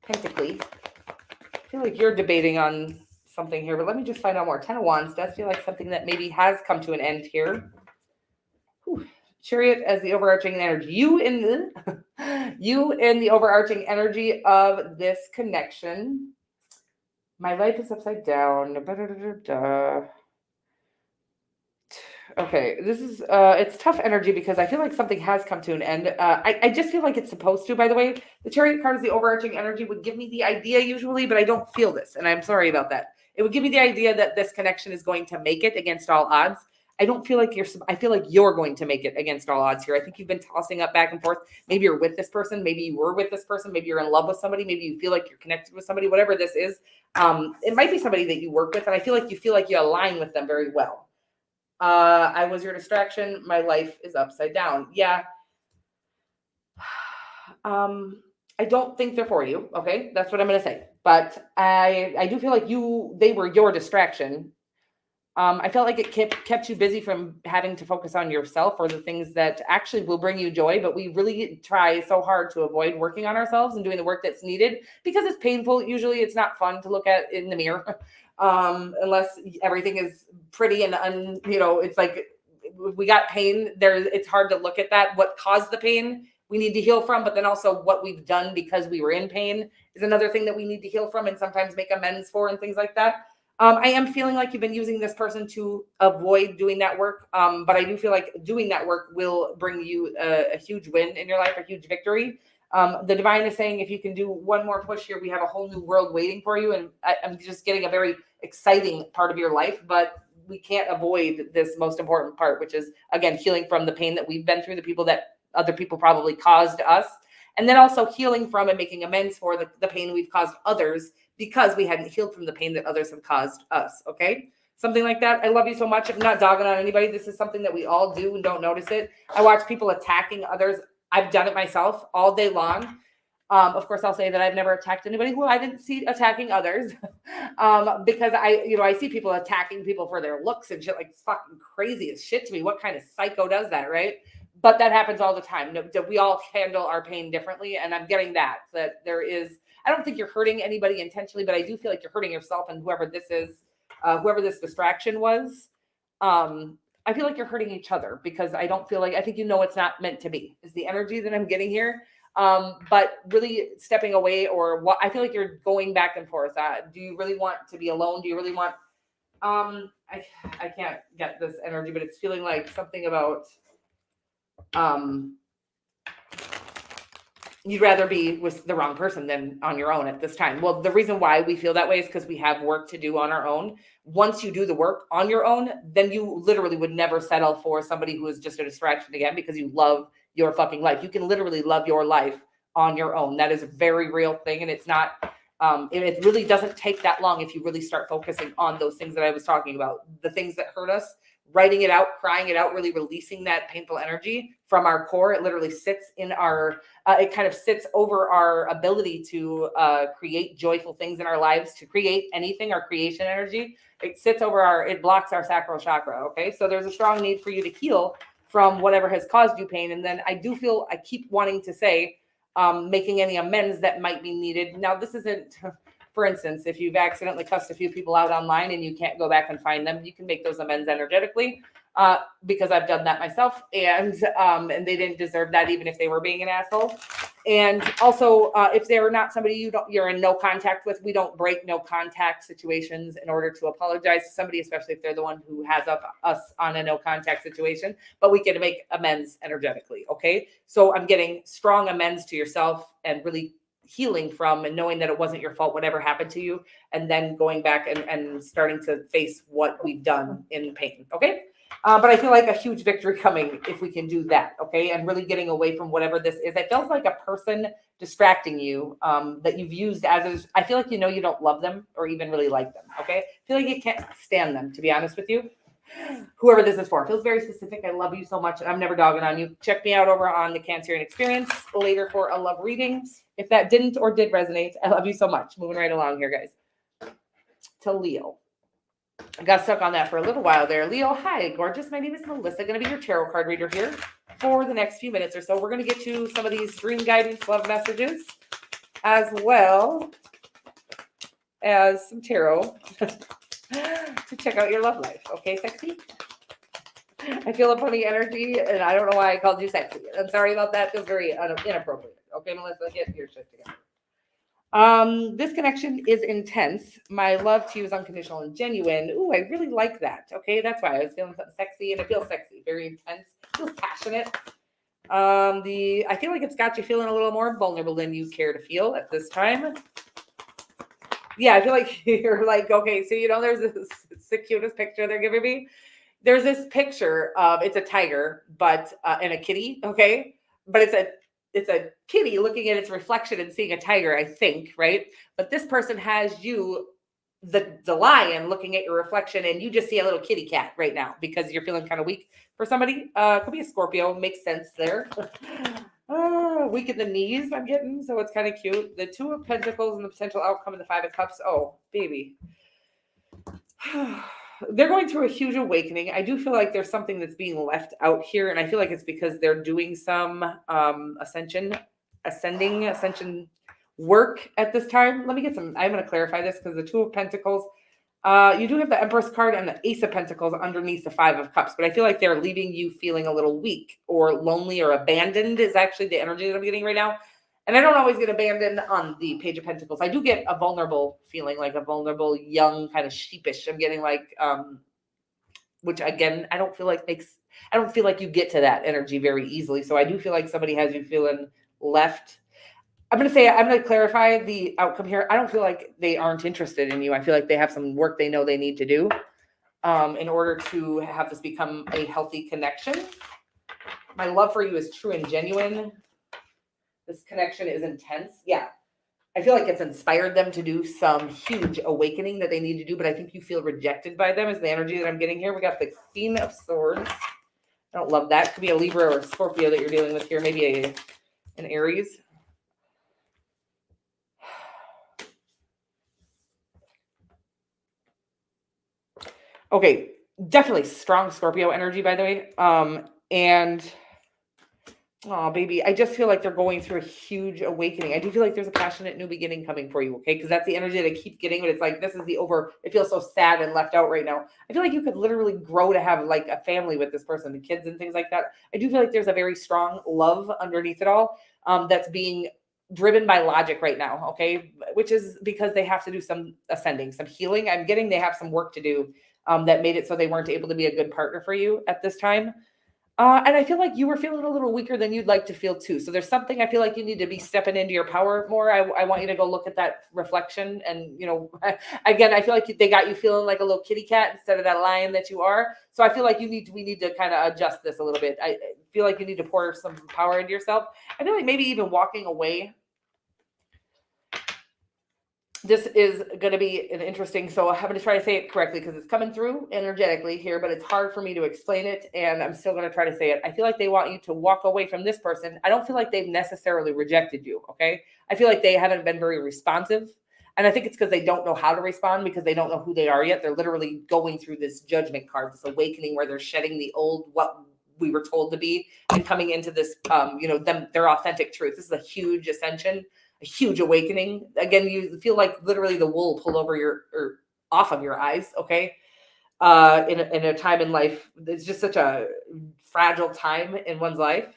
Pentacly. I feel like you're debating on something here, but let me just find out more. 10 of Wands does feel like something that maybe has come to an end here. Whew. Chariot as the overarching energy. You in the overarching energy of this connection. My life is upside down. Okay, this is it's tough energy because I feel like something has come to an end. I just feel like it's supposed to, by the way. The Chariot card is the overarching energy, would give me the idea usually, but I don't feel this, and I'm sorry about that. It would give me the idea that this connection is going to make it against all odds. I don't feel like I feel like you're going to make it against all odds here. I think you've been tossing up back and forth. Maybe you're with this person. Maybe you were with this person. Maybe you're in love with somebody. Maybe you feel like you're connected with somebody, whatever this is. It might be somebody that you work with, and I feel like you align with them very well. I was your distraction. My life is upside down. Yeah. I don't think they're for you. Okay. That's what I'm going to say. But I do feel like they were your distraction. I felt like it kept you busy from having to focus on yourself or the things that actually will bring you joy. But we really try so hard to avoid working on ourselves and doing the work that's needed because it's painful. Usually it's not fun to look at in the mirror. Unless everything is pretty and it's like we got pain there. It's hard to look at that. What caused the pain we need to heal from, but then also what we've done because we were in pain is another thing that we need to heal from and sometimes make amends for and things like that. I am feeling like you've been using this person to avoid doing that work. But I do feel like doing that work will bring you a huge win in your life, a huge victory. The divine is saying, if you can do one more push here, we have a whole new world waiting for you. And I'm just getting a very exciting part of your life, but we can't avoid this most important part, which is, again, healing from the pain that we've been through, the people that other people probably caused us. And then also healing from and making amends for the pain we've caused others because we hadn't healed from the pain that others have caused us. Okay. Something like that. I love you so much. I'm not dogging on anybody. This is something that we all do and don't notice it. I watch people attacking others. I've done it myself all day long. Of course, I'll say that I've never attacked anybody who I didn't see attacking others because I see people attacking people for their looks and shit. Like, it's fucking crazy as shit to me. What kind of psycho does that, right? But that happens all the time. We all handle our pain differently, and I'm getting that there is. I don't think you're hurting anybody intentionally, but I do feel like you're hurting yourself and whoever this is, whoever this distraction was. I feel like you're hurting each other because I think it's not meant to be, is the energy that I'm getting here. But really stepping away I feel like you're going back and forth. Do you really want to be alone? Do you really want, I can't get this energy, but it's feeling like something about, you'd rather be with the wrong person than on your own at this time. Well, the reason why we feel that way is because we have work to do on our own. Once you do the work on your own, then you literally would never settle for somebody who is just a distraction again because you love your fucking life. You can literally love your life on your own. That is a very real thing. And it's not, it really doesn't take that long if you really start focusing on those things that I was talking about. The things that hurt us writing it out, crying it out, really releasing that painful energy from our core. It literally sits in our, it kind of sits over our ability to create joyful things in our lives, to create anything, our creation energy. It sits over it blocks our sacral chakra. Okay. So there's a strong need for you to heal from whatever has caused you pain. And then I keep wanting to say, making any amends that might be needed. Now, this isn't, for instance, if you've accidentally cussed a few people out online and you can't go back and find them, you can make those amends energetically, because I've done that myself, and they didn't deserve that, even if they were being an asshole. And also, if they're not somebody you're in no contact with, we don't break no contact situations in order to apologize to somebody, especially if they're the one who has us on a no contact situation, but we can make amends energetically. Okay. So I'm getting strong amends to yourself and really healing from, and knowing that it wasn't your fault, whatever happened to you, and then going back and starting to face what we've done in pain. Okay. But I feel like a huge victory coming if we can do that. Okay. And really getting away from whatever this is. It feels like a person distracting you, that you've used I feel like, you don't love them or even really like them. Okay. I feel like you can't stand them, to be honest with you. Whoever this is for, it feels very specific. I love you so much. I'm never dogging on you. Check me out over on the Cancerian Experience later for a love reading. If that didn't or did resonate, I love you so much. Moving right along here, guys. To Leo. I got stuck on that for a little while there. Leo, hi, gorgeous. My name is Melissa. Going to be your tarot card reader here for the next few minutes or so. We're going to get you some of these dream guidance love messages, as well as some tarot to check out your love life. Okay, sexy? I feel a funny energy, and I don't know why I called you sexy. I'm sorry about that. It feels very inappropriate. Okay, Melissa, get your shit together. This connection is intense. My love to you is unconditional and genuine. Ooh, I really like that. Okay, that's why I was feeling something sexy, and it feels sexy, very intense, feels passionate. I feel like it's got you feeling a little more vulnerable than you care to feel at this time. Yeah, I feel like you're like, okay, so there's it's the cutest picture they're giving me. There's this picture of, it's a tiger, but and a kitty, okay, but it's a kitty looking at its reflection and seeing a tiger, I think, right? But this person has you, the lion, looking at your reflection, and you just see a little kitty cat right now because you're feeling kind of weak for somebody. Could be a Scorpio, makes sense there. Weak in the knees, I'm getting, so it's kind of cute. The Two of Pentacles and the potential outcome in the Five of Cups. Oh, baby. They're going through a huge awakening. I do feel like there's something that's being left out here, and I feel like it's because they're doing some ascension work at this time. Let me get some. I'm going to clarify this because the Two of Pentacles, you do have the Empress card and the Ace of Pentacles underneath the Five of Cups, but I feel like they're leaving you feeling a little weak or lonely or abandoned is actually the energy that I'm getting right now. And I don't always get abandoned on the Page of Pentacles. I do get a vulnerable feeling, like a vulnerable, young, kind of sheepish. I'm getting like, which again, I don't feel like you get to that energy very easily. So I do feel like somebody has you feeling left. I'm going to clarify the outcome here. I don't feel like they aren't interested in you. I feel like they have some work they know they need to do in order to have this become a healthy connection. My love for you is true and genuine. This connection is intense. Yeah. I feel like it's inspired them to do some huge awakening that they need to do, but I think you feel rejected by them is the energy that I'm getting here. We got the Queen of Swords. I don't love that. Could be a Libra or a Scorpio that you're dealing with here. Maybe an Aries. Okay. Definitely strong Scorpio energy, by the way. And oh, baby, I just feel like they're going through a huge awakening. I do feel like there's a passionate new beginning coming for you, okay? Because that's the energy that I keep getting, but it's like, it feels so sad and left out right now. I feel like you could literally grow to have like a family with this person, the kids and things like that. I do feel like there's a very strong love underneath it all that's being driven by logic right now, okay? Which is because they have to do some ascending, some healing. I'm getting they have some work to do that made it so they weren't able to be a good partner for you at this time. And I feel like you were feeling a little weaker than you'd like to feel too. So there's something I feel like you need to be stepping into your power more. I want you to go look at that reflection. And, again, I feel like they got you feeling like a little kitty cat instead of that lion that you are. So I feel like we need to kind of adjust this a little bit. I feel like you need to pour some power into yourself. I feel like maybe even walking away. this is going to be an interesting, so I'm going to try to say it correctly because it's coming through energetically here, but it's hard for me to explain it, and I'm still going to try to say it. I feel like they want you to walk away from this person. I don't feel like they've necessarily rejected you, okay? I feel like they haven't been very responsive, and I think it's because they don't know how to respond because they don't know who they are yet. They're literally going through this judgment card, this awakening where they're shedding the old, what we were told to be, and coming into this, their authentic truth. This is a huge ascension, a huge awakening. Again, you feel like literally the wool pulled over or off of your eyes. Okay. In a time in life, it's just such a fragile time in one's life.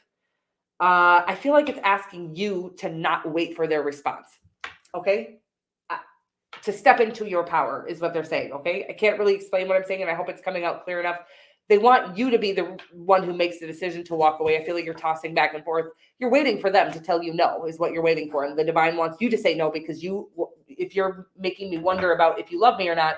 I feel like it's asking you to not wait for their response. Okay. To step into your power is what they're saying. Okay. I can't really explain what I'm saying, and I hope it's coming out clear enough. They want you to be the one who makes the decision to walk away. I feel like you're tossing back and forth. You're waiting for them to tell you no is what you're waiting for. And the divine wants you to say no because if you're making me wonder about if you love me or not,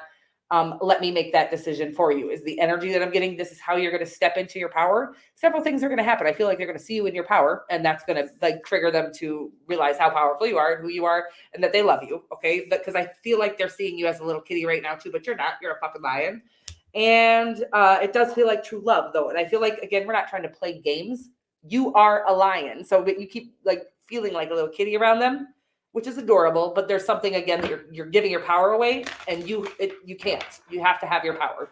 let me make that decision for you is the energy that I'm getting. This is how you're going to step into your power. Several things are going to happen. I feel like they're going to see you in your power, and that's going to trigger them to realize how powerful you are and who you are and that they love you. Okay. Because I feel like they're seeing you as a little kitty right now too, but you're not. You're a fucking lion. And it does feel like true love, though. And I feel like, again, we're not trying to play games. You are a lion. So but you keep feeling like a little kitty around them, which is adorable. But there's something, again, that you're giving your power away, and you can't. You have to have your power.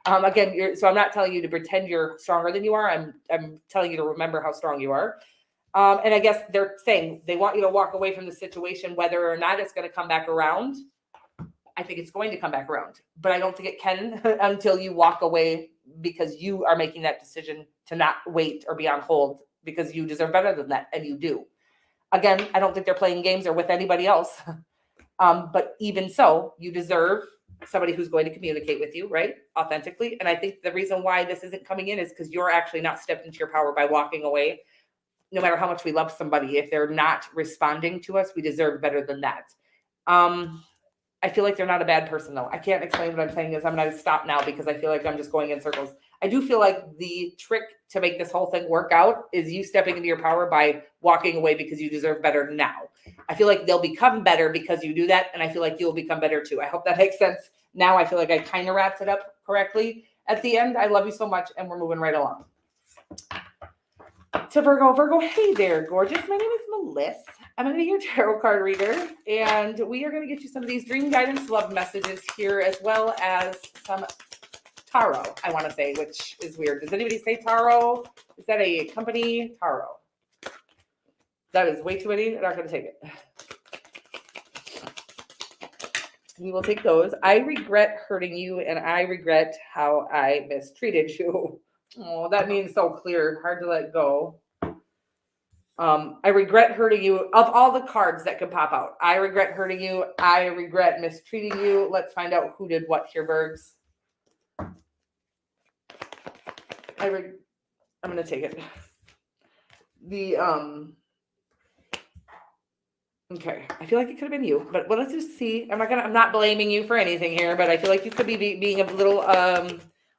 So I'm not telling you to pretend you're stronger than you are. I'm telling you to remember how strong you are. And I guess they're saying they want you to walk away from the situation, whether or not it's going to come back around. I think it's going to come back around, but I don't think it can until you walk away because you are making that decision to not wait or be on hold because you deserve better than that. And you do. Again, I don't think they're playing games or with anybody else. But even so, you deserve somebody who's going to communicate with you, right? Authentically. And I think the reason why this isn't coming in is because you're actually not stepped into your power by walking away. No matter how much we love somebody, if they're not responding to us, we deserve better than that. I feel like they're not a bad person, though. I can't explain what I'm saying is I'm going to stop now because I feel like I'm just going in circles. I do feel like the trick to make this whole thing work out is you stepping into your power by walking away because you deserve better now. I feel like they'll become better because you do that, and I feel like you'll become better too. I hope that makes sense. Now I feel like I kind of wrapped it up correctly. At the end, I love you so much, and we're moving right along. To Virgo. Virgo, hey there, gorgeous. My name is Melissa. I'm going to be your tarot card reader, and we are going to get you some of these dream guidance love messages here, as well as some tarot, I want to say, which is weird. Does anybody say tarot? Is that a company? Tarot. That is way too many. I'm not going to take it. We will take those. I regret hurting you, and I regret how I mistreated you. Oh, that means so clear. Hard to let go. I regret hurting you. Of all the cards that could pop out, I regret hurting you. I regret mistreating you. Let's find out who did what here, Bergs. I'm going to take it. Okay. I feel like it could have been you, but let's just see. I'm not blaming you for anything here, but I feel like you could be being a little,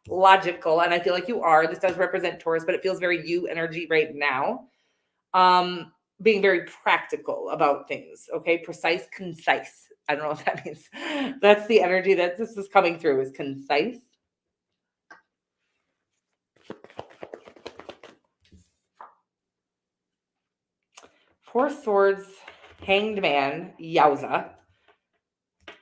logical, and I feel like you are. This does represent Taurus, but it feels very you energy right now. Being very practical about things. Okay. Precise, concise. I don't know what that means. That's the energy that this is coming through, is concise. Four Swords, Hanged Man, yowza.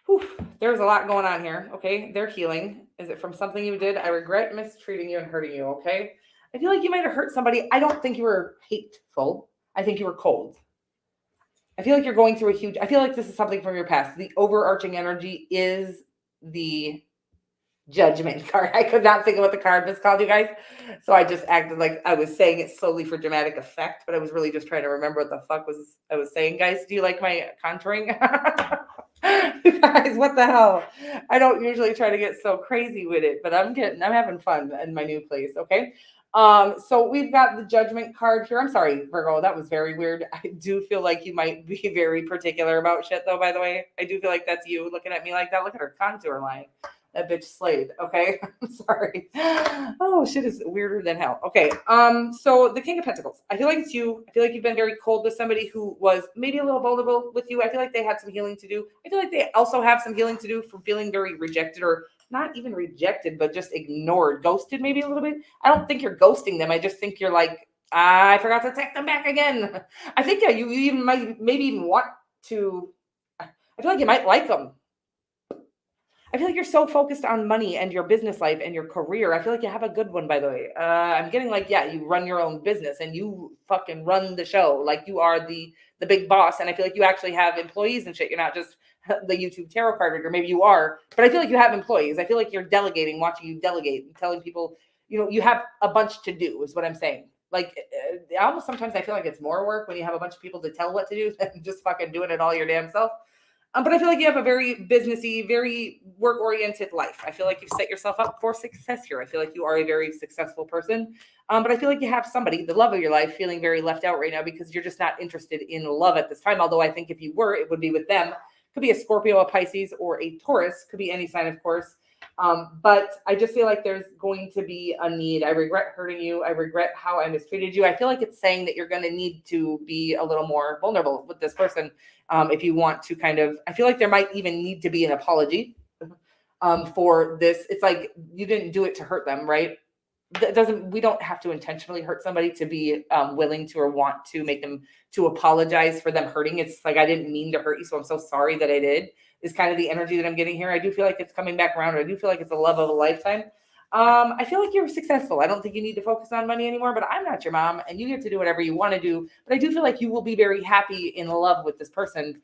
Whew, there's a lot going on here. Okay. They're healing. Is it from something you did? I regret mistreating you and hurting you. Okay. I feel like you might have hurt somebody. I don't think you were hateful. I think you were cold. I feel like you're going through I feel like this is something from your past. The overarching energy is the Judgment card. I could not think of what the card was called, you guys. So I just acted like I was saying it slowly for dramatic effect, but I was really just trying to remember what the fuck I was saying. Guys, do you like my contouring? You guys, what the hell? I don't usually try to get so crazy with it, but I'm having fun in my new place. Okay. So we've got the Judgment card here. I'm sorry, Virgo, that was very weird. I do feel like you might be very particular about shit, though, by the way. I do feel like that's you looking at me like that. Look at her contour line. That bitch slayed. Okay. I'm sorry. Oh, shit is weirder than hell. Okay. So the King of Pentacles. I feel like it's you. I feel like you've been very cold with somebody who was maybe a little vulnerable with you. I feel like they had some healing to do. I feel like they also have some healing to do from feeling very rejected, or not even rejected, but just ignored, ghosted maybe a little bit. I don't think you're ghosting them. I just think you're like, I forgot to take them back again. I think you even might maybe even want to. I feel like you might like them. I feel like you're so focused on money and your business life and your career. I feel like you have a good one, by the way. I'm getting like, yeah, you run your own business and you fucking run the show. Like you are the big boss. And I feel like you actually have employees and shit. You're not just the YouTube tarot card reader. Maybe you are, but I feel like you have employees. I feel like you're delegating, watching you delegate and telling people, you know, you have a bunch to do is what I'm saying. Like almost sometimes I feel like it's more work when you have a bunch of people to tell what to do than just fucking doing it all your damn self. But I feel like you have a very businessy, very work-oriented life. I feel like you've set yourself up for success here. I feel like you are a very successful person. But I feel like you have somebody, the love of your life, feeling very left out right now because you're just not interested in love at this time. Although I think if you were, it would be with them. Could be a Scorpio, a Pisces, or a Taurus. Could be any sign, of course. But I just feel like there's going to be a need. I regret hurting you. I regret how I mistreated you. I feel like it's saying that you're going to need to be a little more vulnerable with this person. If you want to kind of, I feel like there might even need to be an apology for this. It's like you didn't do it to hurt them, right? That doesn't, we don't have to intentionally hurt somebody to be willing to or want to make them to apologize for them hurting. It's like, I didn't mean to hurt you, so I'm so sorry that I did, is kind of the energy that I'm getting here. I do feel like it's coming back around. I do feel like it's a love of a lifetime. I feel like you're successful. I don't think you need to focus on money anymore, but I'm not your mom and you get to do whatever you want to do. But I do feel like you will be very happy in love with this person.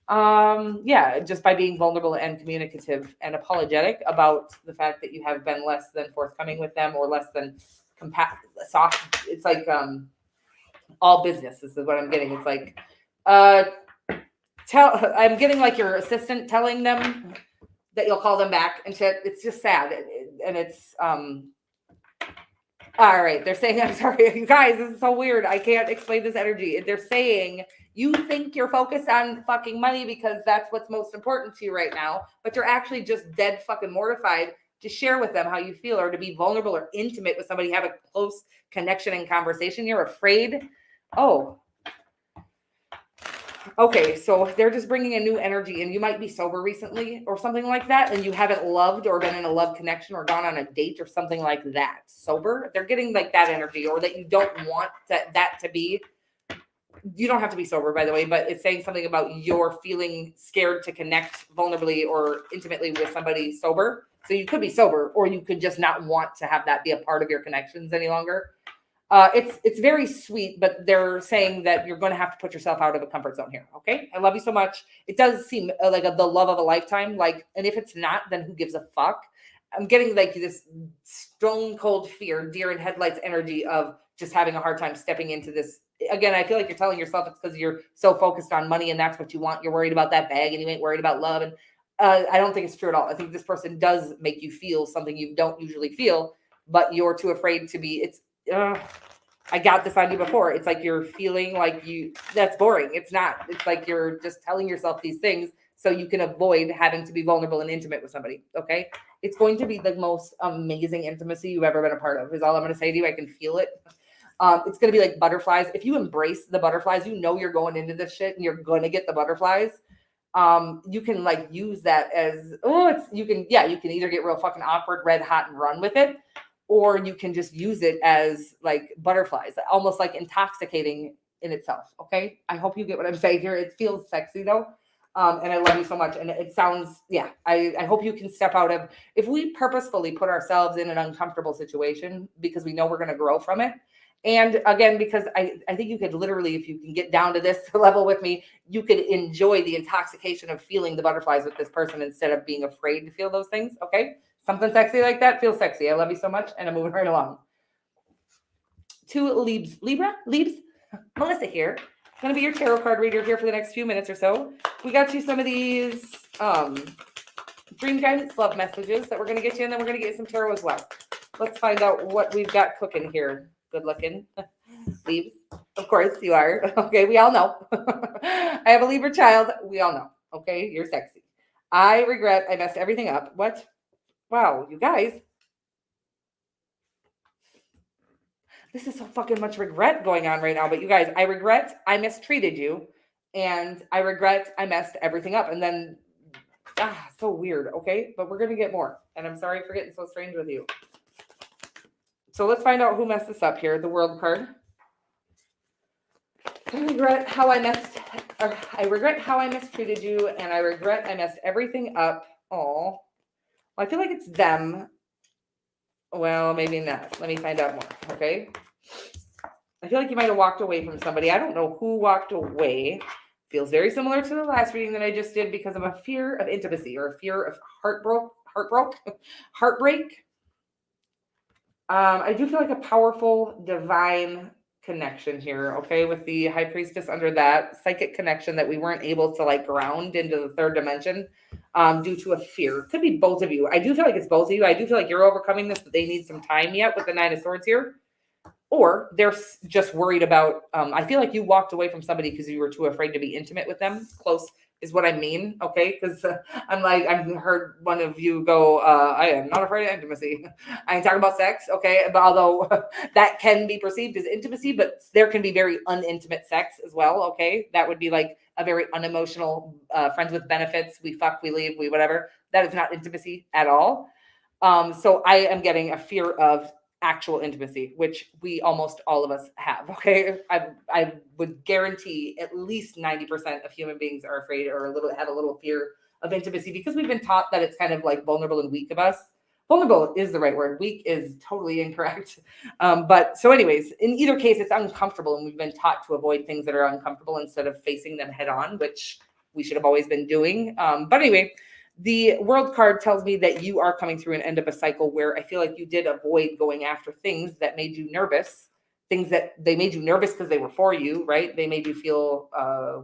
Yeah, just by being vulnerable and communicative and apologetic about the fact that you have been less than forthcoming with them or less than soft. It's like all business. This is what I'm getting. It's like I'm getting like your assistant telling them that you'll call them back and shit. It's just sad. And it's all right. They're saying, I'm sorry, you guys, this is so weird. I can't explain this energy. They're saying you think you're focused on fucking money because that's what's most important to you right now, but you're actually just dead fucking mortified to share with them how you feel or to be vulnerable or intimate with somebody, have a close connection and conversation. You're afraid. Oh, okay, so they're just bringing a new energy, and you might be sober recently or something like that, and you haven't loved or been in a love connection or gone on a date or something like that. Sober, they're getting like that energy, or that you don't want that to be. You don't have to be sober, by the way, but it's saying something about you're feeling scared to connect vulnerably or intimately with somebody sober. So you could be sober, or you could just not want to have that be a part of your connections any longer. It's very sweet, but they're saying that you're going to have to put yourself out of a comfort zone here. Okay. I love you so much. It does seem like the love of a lifetime. Like, and if it's not, then who gives a fuck? I'm getting like this stone cold fear, deer in headlights energy of just having a hard time stepping into this. Again, I feel like you're telling yourself it's because you're so focused on money and that's what you want. You're worried about that bag and you ain't worried about love. And I don't think it's true at all. I think this person does make you feel something you don't usually feel, but you're too afraid to be. I got this on you before. It's like you're feeling like that's boring. It's not. It's like you're just telling yourself these things so you can avoid having to be vulnerable and intimate with somebody. Okay. It's going to be the most amazing intimacy you've ever been a part of, is all I'm going to say to you. I can feel it. It's going to be like butterflies. If you embrace the butterflies, you know, you're going into this shit and you're going to get the butterflies. You can like use that as, you can either get real fucking awkward, red hot and run with it, or you can just use it as like butterflies, almost like intoxicating in itself. Okay. I hope you get what I'm saying here. It feels sexy though. And I love you so much. And it sounds, I hope you can step out of, if we purposefully put ourselves in an uncomfortable situation because we know we're going to grow from it. And again, because I think you could literally, if you can get down to this level with me, you could enjoy the intoxication of feeling the butterflies with this person instead of being afraid to feel those things. Okay. Something sexy like that feels sexy. I love you so much. And I'm moving right along. To Libra, Melissa here. I'm going to be your tarot card reader here for the next few minutes or so. We got you some of these dream guidance love messages that we're going to get you, and then we're going to get you some tarot as well. Let's find out what we've got cooking here. Good looking. Leaves. Of course you are. Okay, we all know. I have a Libra child. We all know. Okay, you're sexy. I regret I messed everything up. What? Wow, you guys. This is so fucking much regret going on right now. But you guys, I regret I mistreated you. And I regret I messed everything up. And then, so weird. Okay. But we're going to get more. And I'm sorry for getting so strange with you. So let's find out who messed this up here. The World card. I regret how I mistreated you. And I regret I messed everything up. Oh, I feel like it's them. Well, maybe not. Let me find out more. Okay. I feel like you might have walked away from somebody. I don't know who walked away. Feels very similar to the last reading that I just did because of a fear of intimacy or a fear of heartbreak. I do feel like a powerful divine connection here, okay, with the High Priestess under that psychic connection that we weren't able to like ground into the third dimension due to a fear. Could be both of you. I do feel like it's both of you. I do feel like you're overcoming this, but they need some time yet with the Nine of Swords here. Or they're just worried about, I feel like you walked away from somebody because you were too afraid to be intimate with them. Close is what I mean, okay? Because I'm like, I've heard one of you go, I am not afraid of intimacy. I ain't talking about sex, okay? But although that can be perceived as intimacy, but there can be very unintimate sex as well, okay? That would be like a very unemotional, friends with benefits. We fuck, we leave, we whatever. That is not intimacy at all. So I am getting a fear of actual intimacy, which we almost all of us have. Okay. I would guarantee at least 90% of human beings are afraid or have a little fear of intimacy because we've been taught that it's kind of like vulnerable and weak of us. Vulnerable is the right word. Weak is totally incorrect. But so anyways, in either case, it's uncomfortable. And we've been taught to avoid things that are uncomfortable instead of facing them head on, which we should have always been doing. But anyway, the World card tells me that you are coming through an end of a cycle where I feel like you did avoid going after things that made you nervous, things that they made you nervous because they were for you, right? They made you feel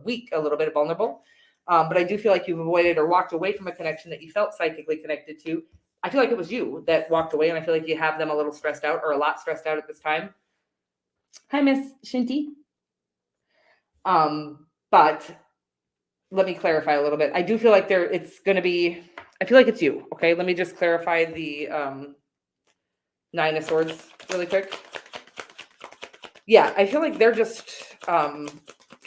weak, a little bit vulnerable. But I do feel like you've avoided or walked away from a connection that you felt psychically connected to. I feel like it was you that walked away, and I feel like you have them a little stressed out or a lot stressed out at this time. Hi, Miss Shinty. But let me clarify a little bit. I do feel like it's going to be, I feel like it's you. Okay. Let me just clarify the Nine of Swords really quick. Yeah. I feel like they're just kind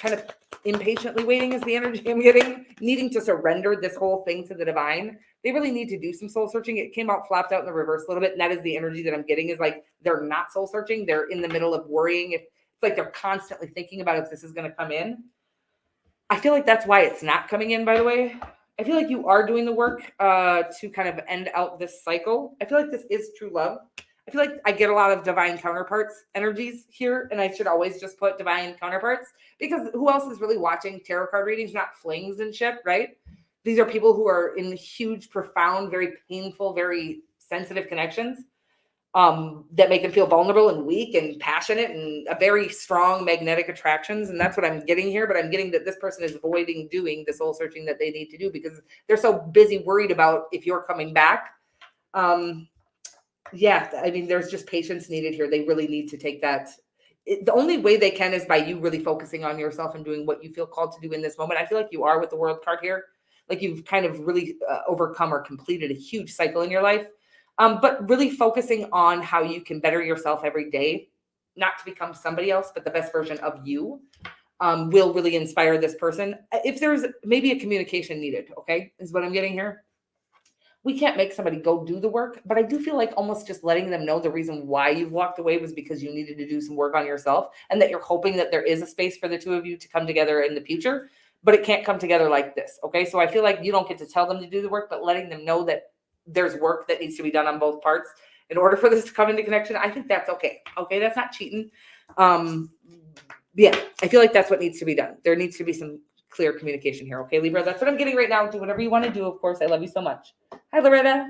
of impatiently waiting is the energy I'm getting, needing to surrender this whole thing to the divine. They really need to do some soul searching. It came out flapped out in the reverse a little bit. And that is the energy that I'm getting is like, they're not soul searching. They're in the middle of worrying. It's like they're constantly thinking about if this is going to come in. I feel like that's why it's not coming in, by the way. I feel like you are doing the work to kind of end out this cycle. I feel like this is true love. I feel like I get a lot of divine counterparts energies here, and I should always just put divine counterparts because who else is really watching tarot card readings, not flings and shit, right? These are people who are in huge, profound, very painful, very sensitive connections. That make them feel vulnerable and weak and passionate and a very strong magnetic attractions. And that's what I'm getting here. But I'm getting that this person is avoiding doing the soul searching that they need to do because they're so busy worried about if you're coming back. Yeah, I mean, there's just patience needed here. They really need to take that. The only way they can is by you really focusing on yourself and doing what you feel called to do in this moment. I feel like you are with the World card here. Like you've kind of really overcome or completed a huge cycle in your life. But really focusing on how you can better yourself every day, not to become somebody else, but the best version of you, will really inspire this person. If there's maybe a communication needed, okay, is what I'm getting here. We can't make somebody go do the work, but I do feel like almost just letting them know the reason why you've walked away was because you needed to do some work on yourself and that you're hoping that there is a space for the two of you to come together in the future, but it can't come together like this, okay? So I feel like you don't get to tell them to do the work, but letting them know that there's work that needs to be done on both parts in order for this to come into connection. I think that's okay. Okay. That's not cheating. Yeah, I feel like that's what needs to be done. There needs to be some clear communication here. Okay, Libra, that's what I'm getting right now. Do whatever you want to do. Of course, I love you so much. Hi, Loretta.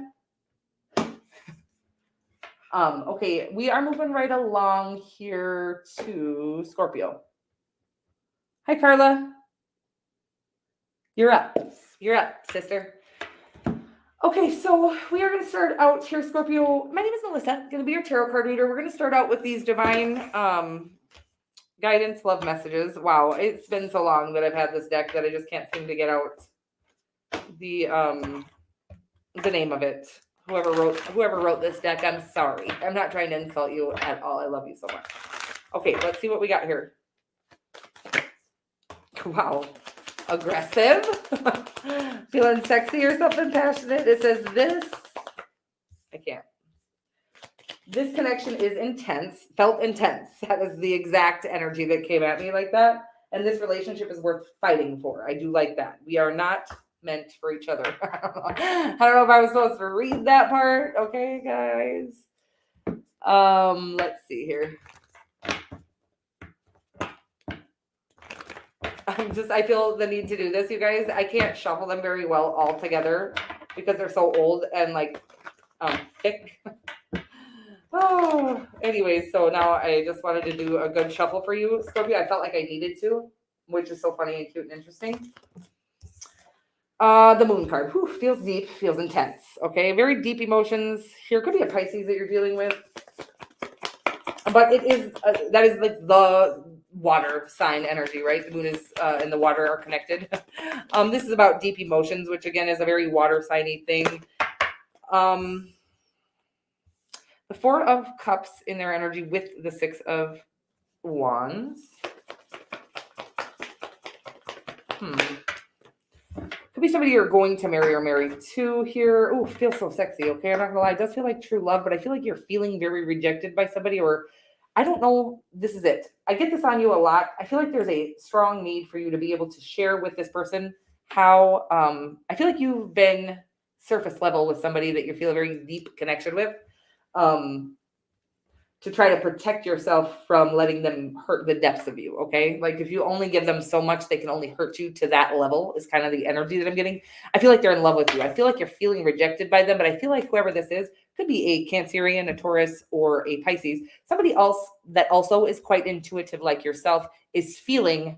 Okay, we are moving right along here to Scorpio. Hi, Carla. You're up. You're up, sister. Okay, so we are going to start out here, Scorpio. My name is Melissa. I'm going to be your tarot card reader. We're going to start out with these divine guidance, love messages. Wow, it's been so long that I've had this deck that I just can't seem to get out the name of it. Whoever wrote this deck, I'm sorry. I'm not trying to insult you at all. I love you so much. Okay, let's see what we got here. Wow. Aggressive. Feeling sexy or something, passionate. It says this. I can't. This connection is intense, felt intense. That is the exact energy that came at me like that. And this relationship is worth fighting for. I do like that. We are not meant for each other. I don't know if I was supposed to read that part. Okay, guys. Let's see here. I feel the need to do this, you guys. I can't shuffle them very well all together because they're so old and like thick. Oh, anyways, so now I just wanted to do a good shuffle for you, Scorpio. I felt like I needed to, which is so funny and cute and interesting. The moon card. Whew, feels deep, feels intense. Okay, very deep emotions. Here could be a Pisces that you're dealing with. But it is, that is like the water sign energy, right? The moon is and the water are connected. This is about deep emotions, which again is a very water signy thing. The Four of Cups in their energy with the Six of Wands. Could be somebody you're going to marry or married to here. Oh, feels so sexy. Okay, I'm not gonna lie. It does feel like true love, but I feel like you're feeling very rejected by somebody, or I don't know. This is it. I get this on you a lot. I feel like there's a strong need for you to be able to share with this person how I feel like you've been surface level with somebody that you feel a very deep connection with. To try to protect yourself from letting them hurt the depths of you, okay? Like if you only give them so much, they can only hurt you to that level is kind of the energy that I'm getting. I feel like they're in love with you. I feel like you're feeling rejected by them, but I feel like whoever this is could be a Cancerian, a Taurus, or a Pisces. Somebody else that also is quite intuitive like yourself is feeling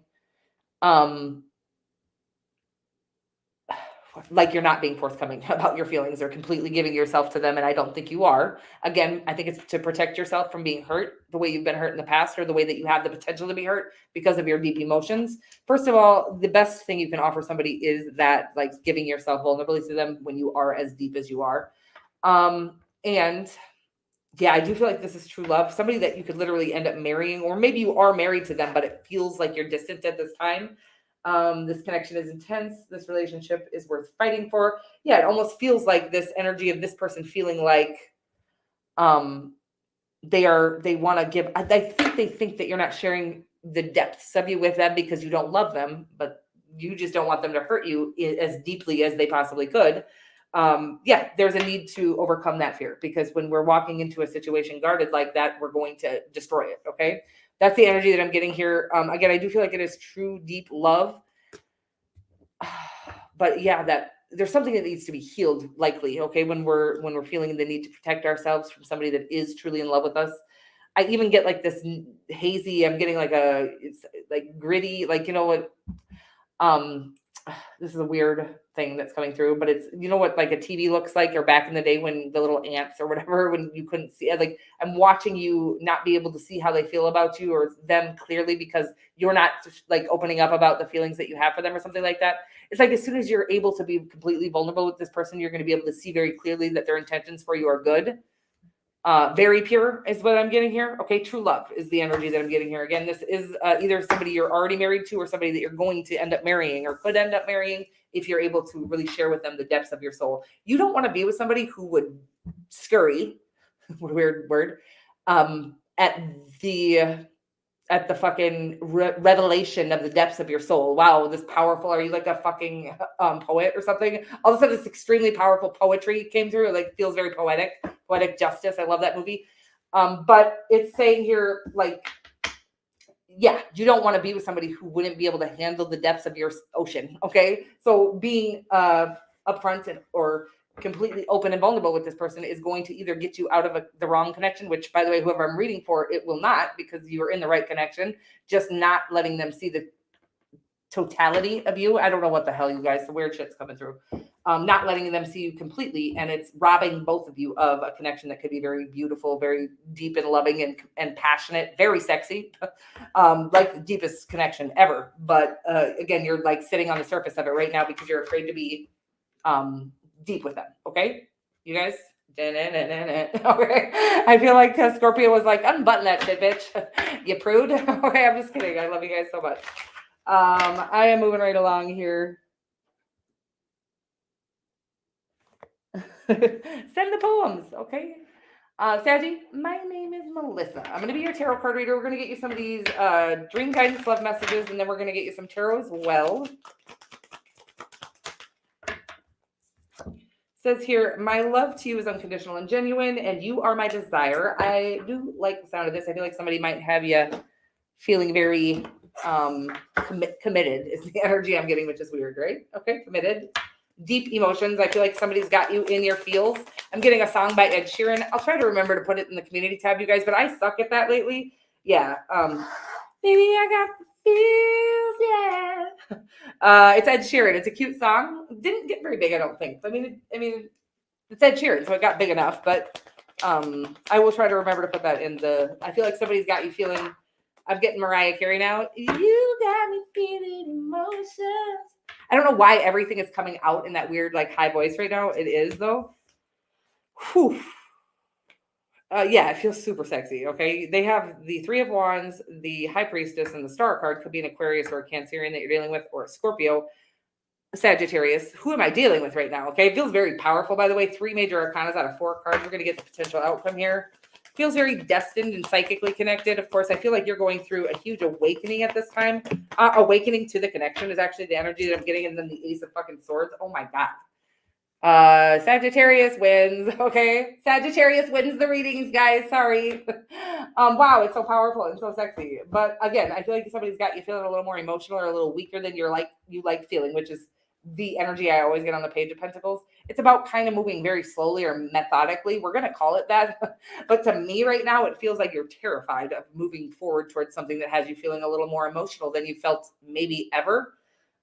like you're not being forthcoming about your feelings or completely giving yourself to them. And I don't think you are. Again, I think it's to protect yourself from being hurt the way you've been hurt in the past or the way that you have the potential to be hurt because of your deep emotions. First of all, the best thing you can offer somebody is that like giving yourself vulnerability to them when you are as deep as you are. And yeah, I do feel like this is true love. Somebody that you could literally end up marrying, or maybe you are married to them, but it feels like you're distant at this time. This connection is intense. This relationship is worth fighting for. Yeah, it almost feels like this energy of this person feeling like they want to give. I think they think that you're not sharing the depths of you with them because you don't love them, but you just don't want them to hurt you as deeply as they possibly could. Yeah, there's a need to overcome that fear because when we're walking into a situation guarded like that, we're going to destroy it. Okay. That's the energy that I'm getting here. Again, I do feel like it is true, deep love. But yeah, that there's something that needs to be healed, likely. Okay, when we're feeling the need to protect ourselves from somebody that is truly in love with us. I even get like this hazy. I'm getting like it's like gritty, like you know what? This is a weird thing that's coming through, but it's you know what like a TV looks like, or back in the day when the little ants or whatever, when you couldn't see it. Like I'm watching you not be able to see how they feel about you or them clearly because you're not like opening up about the feelings that you have for them or something like that. It's like as soon as you're able to be completely vulnerable with this person, you're going to be able to see very clearly that their intentions for you are good. Very pure is what I'm getting here. Okay, true love is the energy that I'm getting here. Again, this is either somebody you're already married to or somebody that you're going to end up marrying or could end up marrying if you're able to really share with them the depths of your soul. You don't want to be with somebody who would scurry, weird word, at the fucking revelation of the depths of your soul. Wow, this powerful. Are you like a fucking poet or something? All of a sudden, this extremely powerful poetry came through. It like feels very poetic justice. I love that movie. But it's saying here, like, yeah, you don't want to be with somebody who wouldn't be able to handle the depths of your ocean. Okay, so being upfront or completely open and vulnerable with this person is going to either get you out of the wrong connection, which by the way, whoever I'm reading for, it will not, because you are in the right connection, just not letting them see the totality of you. I don't know what the hell, you guys, the weird shit's coming through. Not letting them see you completely, and it's robbing both of you of a connection that could be very beautiful, very deep and loving and passionate, very sexy, like the deepest connection ever. But again, you're like sitting on the surface of it right now because you're afraid to be deep with them. Okay, you guys. Okay. I feel like Scorpio was like, unbutton that shit, bitch. You prude. Okay, I'm just kidding. I love you guys so much. I am moving right along here. Send the poems, okay? Saggy, my name is Melissa. I'm going to be your tarot card reader. We're going to get you some of these dream guidance love messages, and then we're going to get you some tarot as well. Says here, my love to you is unconditional and genuine, and you are my desire. I do like the sound of this. I feel like somebody might have you feeling very committed is the energy I'm getting, which is weird, right? Okay, committed. Deep emotions. I feel like somebody's got you in your feels. I'm getting a song by Ed Sheeran. I'll try to remember to put it in the community tab, you guys, but I suck at that lately. Yeah. Maybe I got the feels, yeah. It's Ed Sheeran. It's a cute song. Didn't get very big, I don't think. I mean, it's Ed Sheeran, so it got big enough, but I will try to remember to put that in the, I feel like somebody's got you feeling, I'm getting Mariah Carey now. You got me feeling emotions. I don't know why everything is coming out in that weird, like, high voice right now. It is, though. Whew. Yeah, it feels super sexy, okay? They have the Three of Wands, the High Priestess, and the Star card. Could be an Aquarius or a Cancerian that you're dealing with, or a Scorpio, Sagittarius. Who am I dealing with right now, okay? It feels very powerful, by the way. 3 major arcanas out of 4 cards. We're going to get the potential outcome here. Feels very destined and psychically connected. Of course, I feel like you're going through a huge awakening at this time. Awakening to the connection is actually the energy that I'm getting, and then the Ace of fucking Swords. Oh my God. Sagittarius wins. Okay. Sagittarius wins the readings, guys. Sorry. Wow, it's so powerful and so sexy. But again, I feel like somebody's got you feeling a little more emotional or a little weaker than you like feeling, which is the energy I always get on the Page of Pentacles. It's about kind of moving very slowly or methodically. We're going to call it that. But to me right now, it feels like you're terrified of moving forward towards something that has you feeling a little more emotional than you felt maybe ever.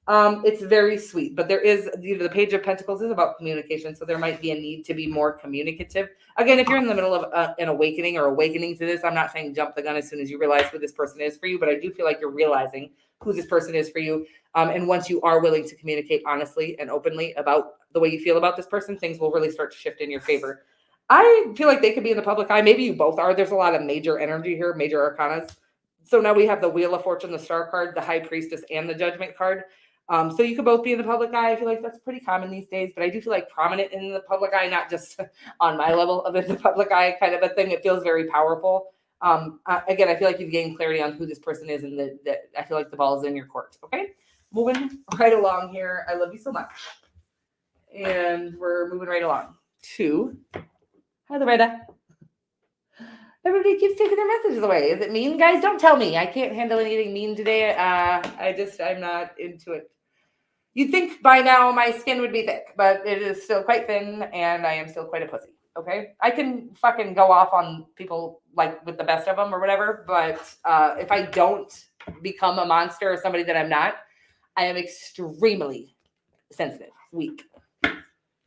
It's very sweet, but there is, the Page of Pentacles is about communication. So there might be a need to be more communicative. Again, if you're in the middle of an awakening or awakening to this, I'm not saying jump the gun as soon as you realize who this person is for you, but I do feel like you're realizing who this person is for you. And once you are willing to communicate honestly and openly about the way you feel about this person, things will really start to shift in your favor. I feel like they could be in the public eye. Maybe you both are. There's a lot of major energy here, major arcanas. So now we have the Wheel of Fortune, the Star card, the High Priestess, and the Judgment card. So you could both be in the public eye. I feel like that's pretty common these days, but I do feel like prominent in the public eye, not just on my level of in the public eye kind of a thing. It feels very powerful. Again, I feel like you've gained clarity on who this person is, and that I feel like the ball is in your court. Okay, moving right along here. I love you so much, and we're moving right along to hi, Loretta. Everybody keeps taking their messages away. Is it mean, guys? Don't tell me. I can't handle anything mean today. I'm not into it. You'd think by now my skin would be thick, but it is still quite thin, and I am still quite a pussy. Okay, I can fucking go off on people like with the best of them or whatever, but if I don't become a monster or somebody that I'm not, I am extremely sensitive, weak,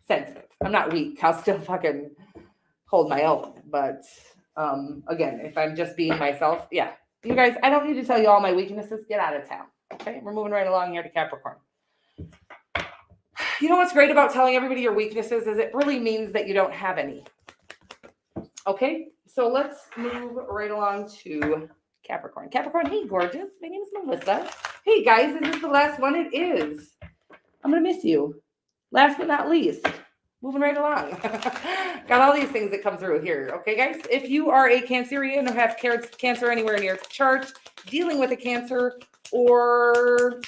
sensitive. I'm not weak. I'll still fucking hold my own, but again, if I'm just being myself, yeah. You guys, I don't need to tell you all my weaknesses. Get out of town. Okay, we're moving right along here to Capricorn. You know what's great about telling everybody your weaknesses is it really means that you don't have any. Okay, so let's move right along to Capricorn. Capricorn, hey, gorgeous. My name is Melissa. Hey, guys, is this the last one? It is. I'm going to miss you. Last but not least, moving right along. Got all these things that come through here. Okay, guys, if you are a Cancerian or have cancer anywhere in your chart, dealing with a cancer, or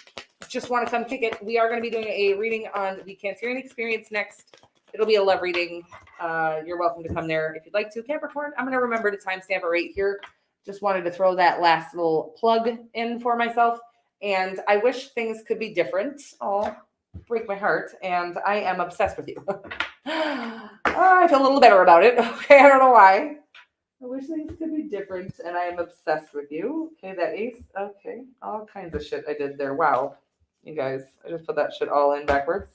just want to come kick it, we are going to be doing a reading on the Cancerian experience next. It'll be a love reading. You're welcome to come there if you'd like to. Capricorn, I'm going to remember to timestamp it right here. Just wanted to throw that last little plug in for myself. And I wish things could be different. Oh, break my heart. And I am obsessed with you. I feel a little better about it. Okay, I don't know why. I wish things could be different, and I am obsessed with you. Okay, that ace. Okay, all kinds of shit I did there. Wow. You guys, I just put that shit all in backwards.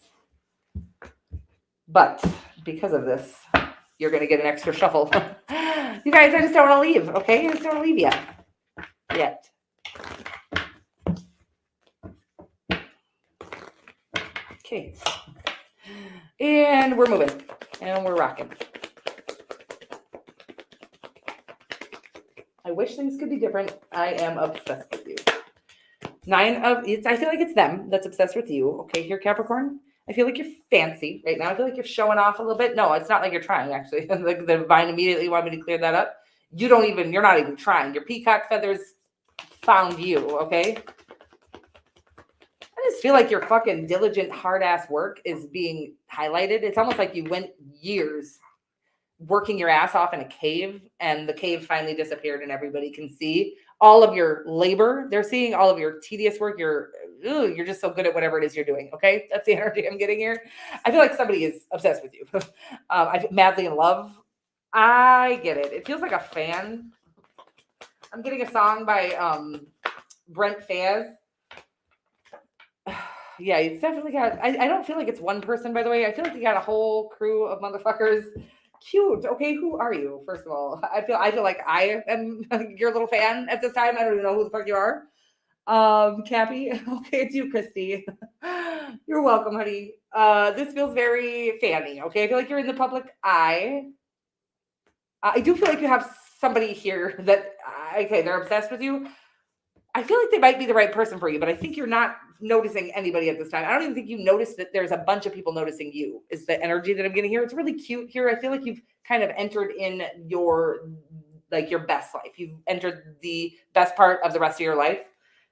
But because of this, you're going to get an extra shuffle. You guys, I just don't want to leave, okay? I just don't want to leave yet. Okay. And we're moving. And we're rocking. I wish things could be different. I am obsessed with you. I feel like it's them that's obsessed with you. Okay, here, Capricorn. I feel like you're fancy right now. I feel like you're showing off a little bit. No, it's not like you're trying, actually. Like the divine immediately wanted me to clear that up. You're not even trying. Your peacock feathers found you, okay? I just feel like your fucking diligent, hard-ass work is being highlighted. It's almost like you went years working your ass off in a cave, and the cave finally disappeared, and everybody can see all of your labor. They're seeing all of your tedious work. You're just so good at whatever it is you're doing. Okay, that's the energy I'm getting here. I feel like somebody is obsessed with you. I feel madly in love. I get it. It feels like a fan. I'm getting a song by Brent Fayez. Yeah, it's definitely got. I don't feel like it's one person, by the way. I feel like you got a whole crew of motherfuckers. Cute. Okay, who are you? First of all, I feel like I am your little fan at this time. I don't even know who the fuck you are. Cappy. Okay, it's you, Christy. You're welcome, honey. This feels very fanny. Okay, I feel like you're in the public eye. I do feel like you have somebody here that they're obsessed with you. I feel like they might be the right person for you, but I think you're not noticing anybody at this time. I don't even think you noticed that there's a bunch of people noticing you, is the energy that I'm getting here. It's really cute here. I feel like you've kind of entered in your best life. You've entered the best part of the rest of your life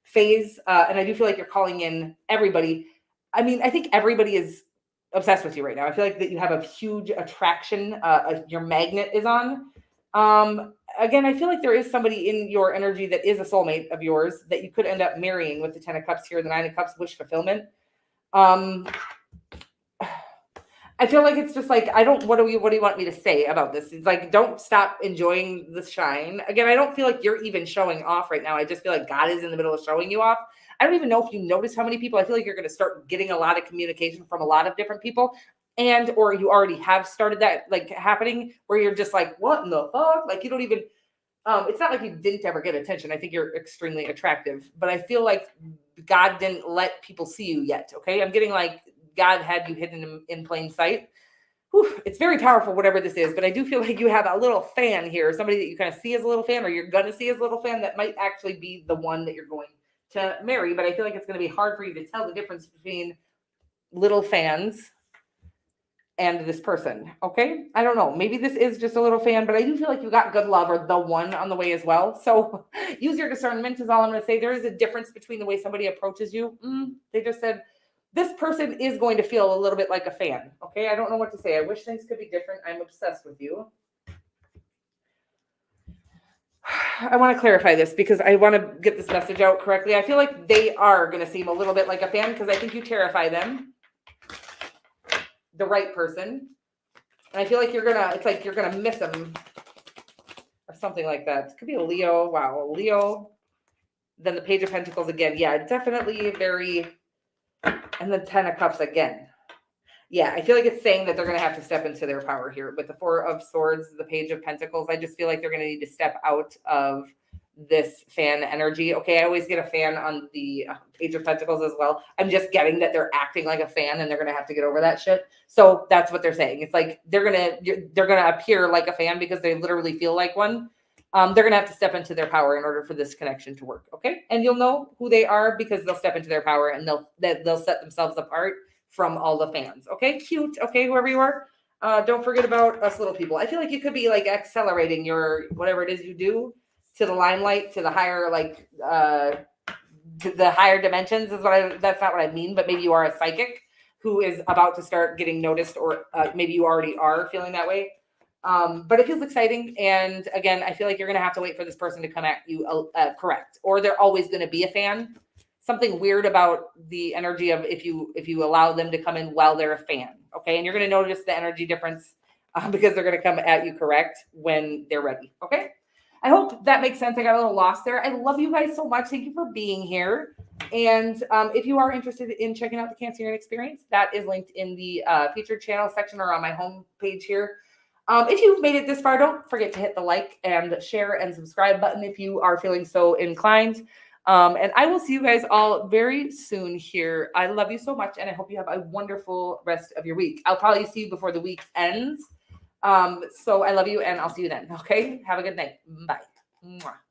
phase. And I do feel like you're calling in everybody. I mean, I think everybody is obsessed with you right now. I feel like that you have a huge attraction. Your magnet is on. Again, I feel like there is somebody in your energy that is a soulmate of yours that you could end up marrying with the 10 of Cups here, the 9 of Cups, wish fulfillment. I feel like it's just like, what do you want me to say about this? It's like, don't stop enjoying the shine. Again, I don't feel like you're even showing off right now. I just feel like God is in the middle of showing you off. I don't even know if you notice how many people. I feel like you're going to start getting a lot of communication from a lot of different people. Or you already have started that happening where you're just like, what in the fuck? Like you don't even, it's not like you didn't ever get attention. I think you're extremely attractive, but I feel like God didn't let people see you yet. Okay. I'm getting like God had you hidden in plain sight. Whew, it's very powerful, whatever this is, but I do feel like you have a little fan here, somebody that you kind of see as a little fan, or you're going to see as a little fan that might actually be the one that you're going to marry. But I feel like it's going to be hard for you to tell the difference between little fans and this person. Okay. I don't know. Maybe this is just a little fan, but I do feel like you got good love or the one on the way as well. So use your discernment is all I'm going to say. There is a difference between the way somebody approaches you. They just said this person is going to feel a little bit like a fan. Okay. I don't know what to say. I wish things could be different. I'm obsessed with you. I want to clarify this because I want to get this message out correctly. I feel like they are going to seem a little bit like a fan because I think you terrify them. The right person. And I feel like you're gonna miss them or something like that. It could be a Leo. Wow, a Leo. Then the Page of Pentacles again. Yeah, definitely very. And the 10 of Cups again. Yeah, I feel like it's saying that they're gonna have to step into their power here. With the 4 of Swords, the Page of Pentacles, I just feel like they're gonna need to step out of this fan energy. Okay, I always get a fan on the Page of Pentacles as well. I'm just getting that they're acting like a fan and they're gonna have to get over that shit. So that's what they're saying. It's like they're gonna appear like a fan because they literally feel like one. They're gonna have to step into their power in order for this connection to work. Okay, and you'll know who they are because they'll step into their power and they'll set themselves apart from all the fans. Okay, cute. Okay, whoever you are. Don't forget about us little people. I feel like you could be like accelerating your whatever it is you do to the limelight, to the higher, to the higher dimensions is that's not what I mean, but maybe you are a psychic who is about to start getting noticed, or maybe you already are feeling that way. But it feels exciting. And again, I feel like you're going to have to wait for this person to come at you correct, or they're always going to be a fan. Something weird about the energy of if you allow them to come in while they're a fan. Okay. And you're going to notice the energy difference because they're going to come at you correct when they're ready. Okay. I hope that makes sense. I got a little lost there. I love you guys so much. Thank you for being here. And if you are interested in checking out the Cancerian experience, that is linked in the featured channel section or on my home page here. If you've made it this far, don't forget to hit the like and share and subscribe button if you are feeling so inclined. And I will see you guys all very soon here. I love you so much, and I hope you have a wonderful rest of your week. I'll probably see you before the week ends. So I love you, and I'll see you then. Okay? Have a good night. Bye. Mwah.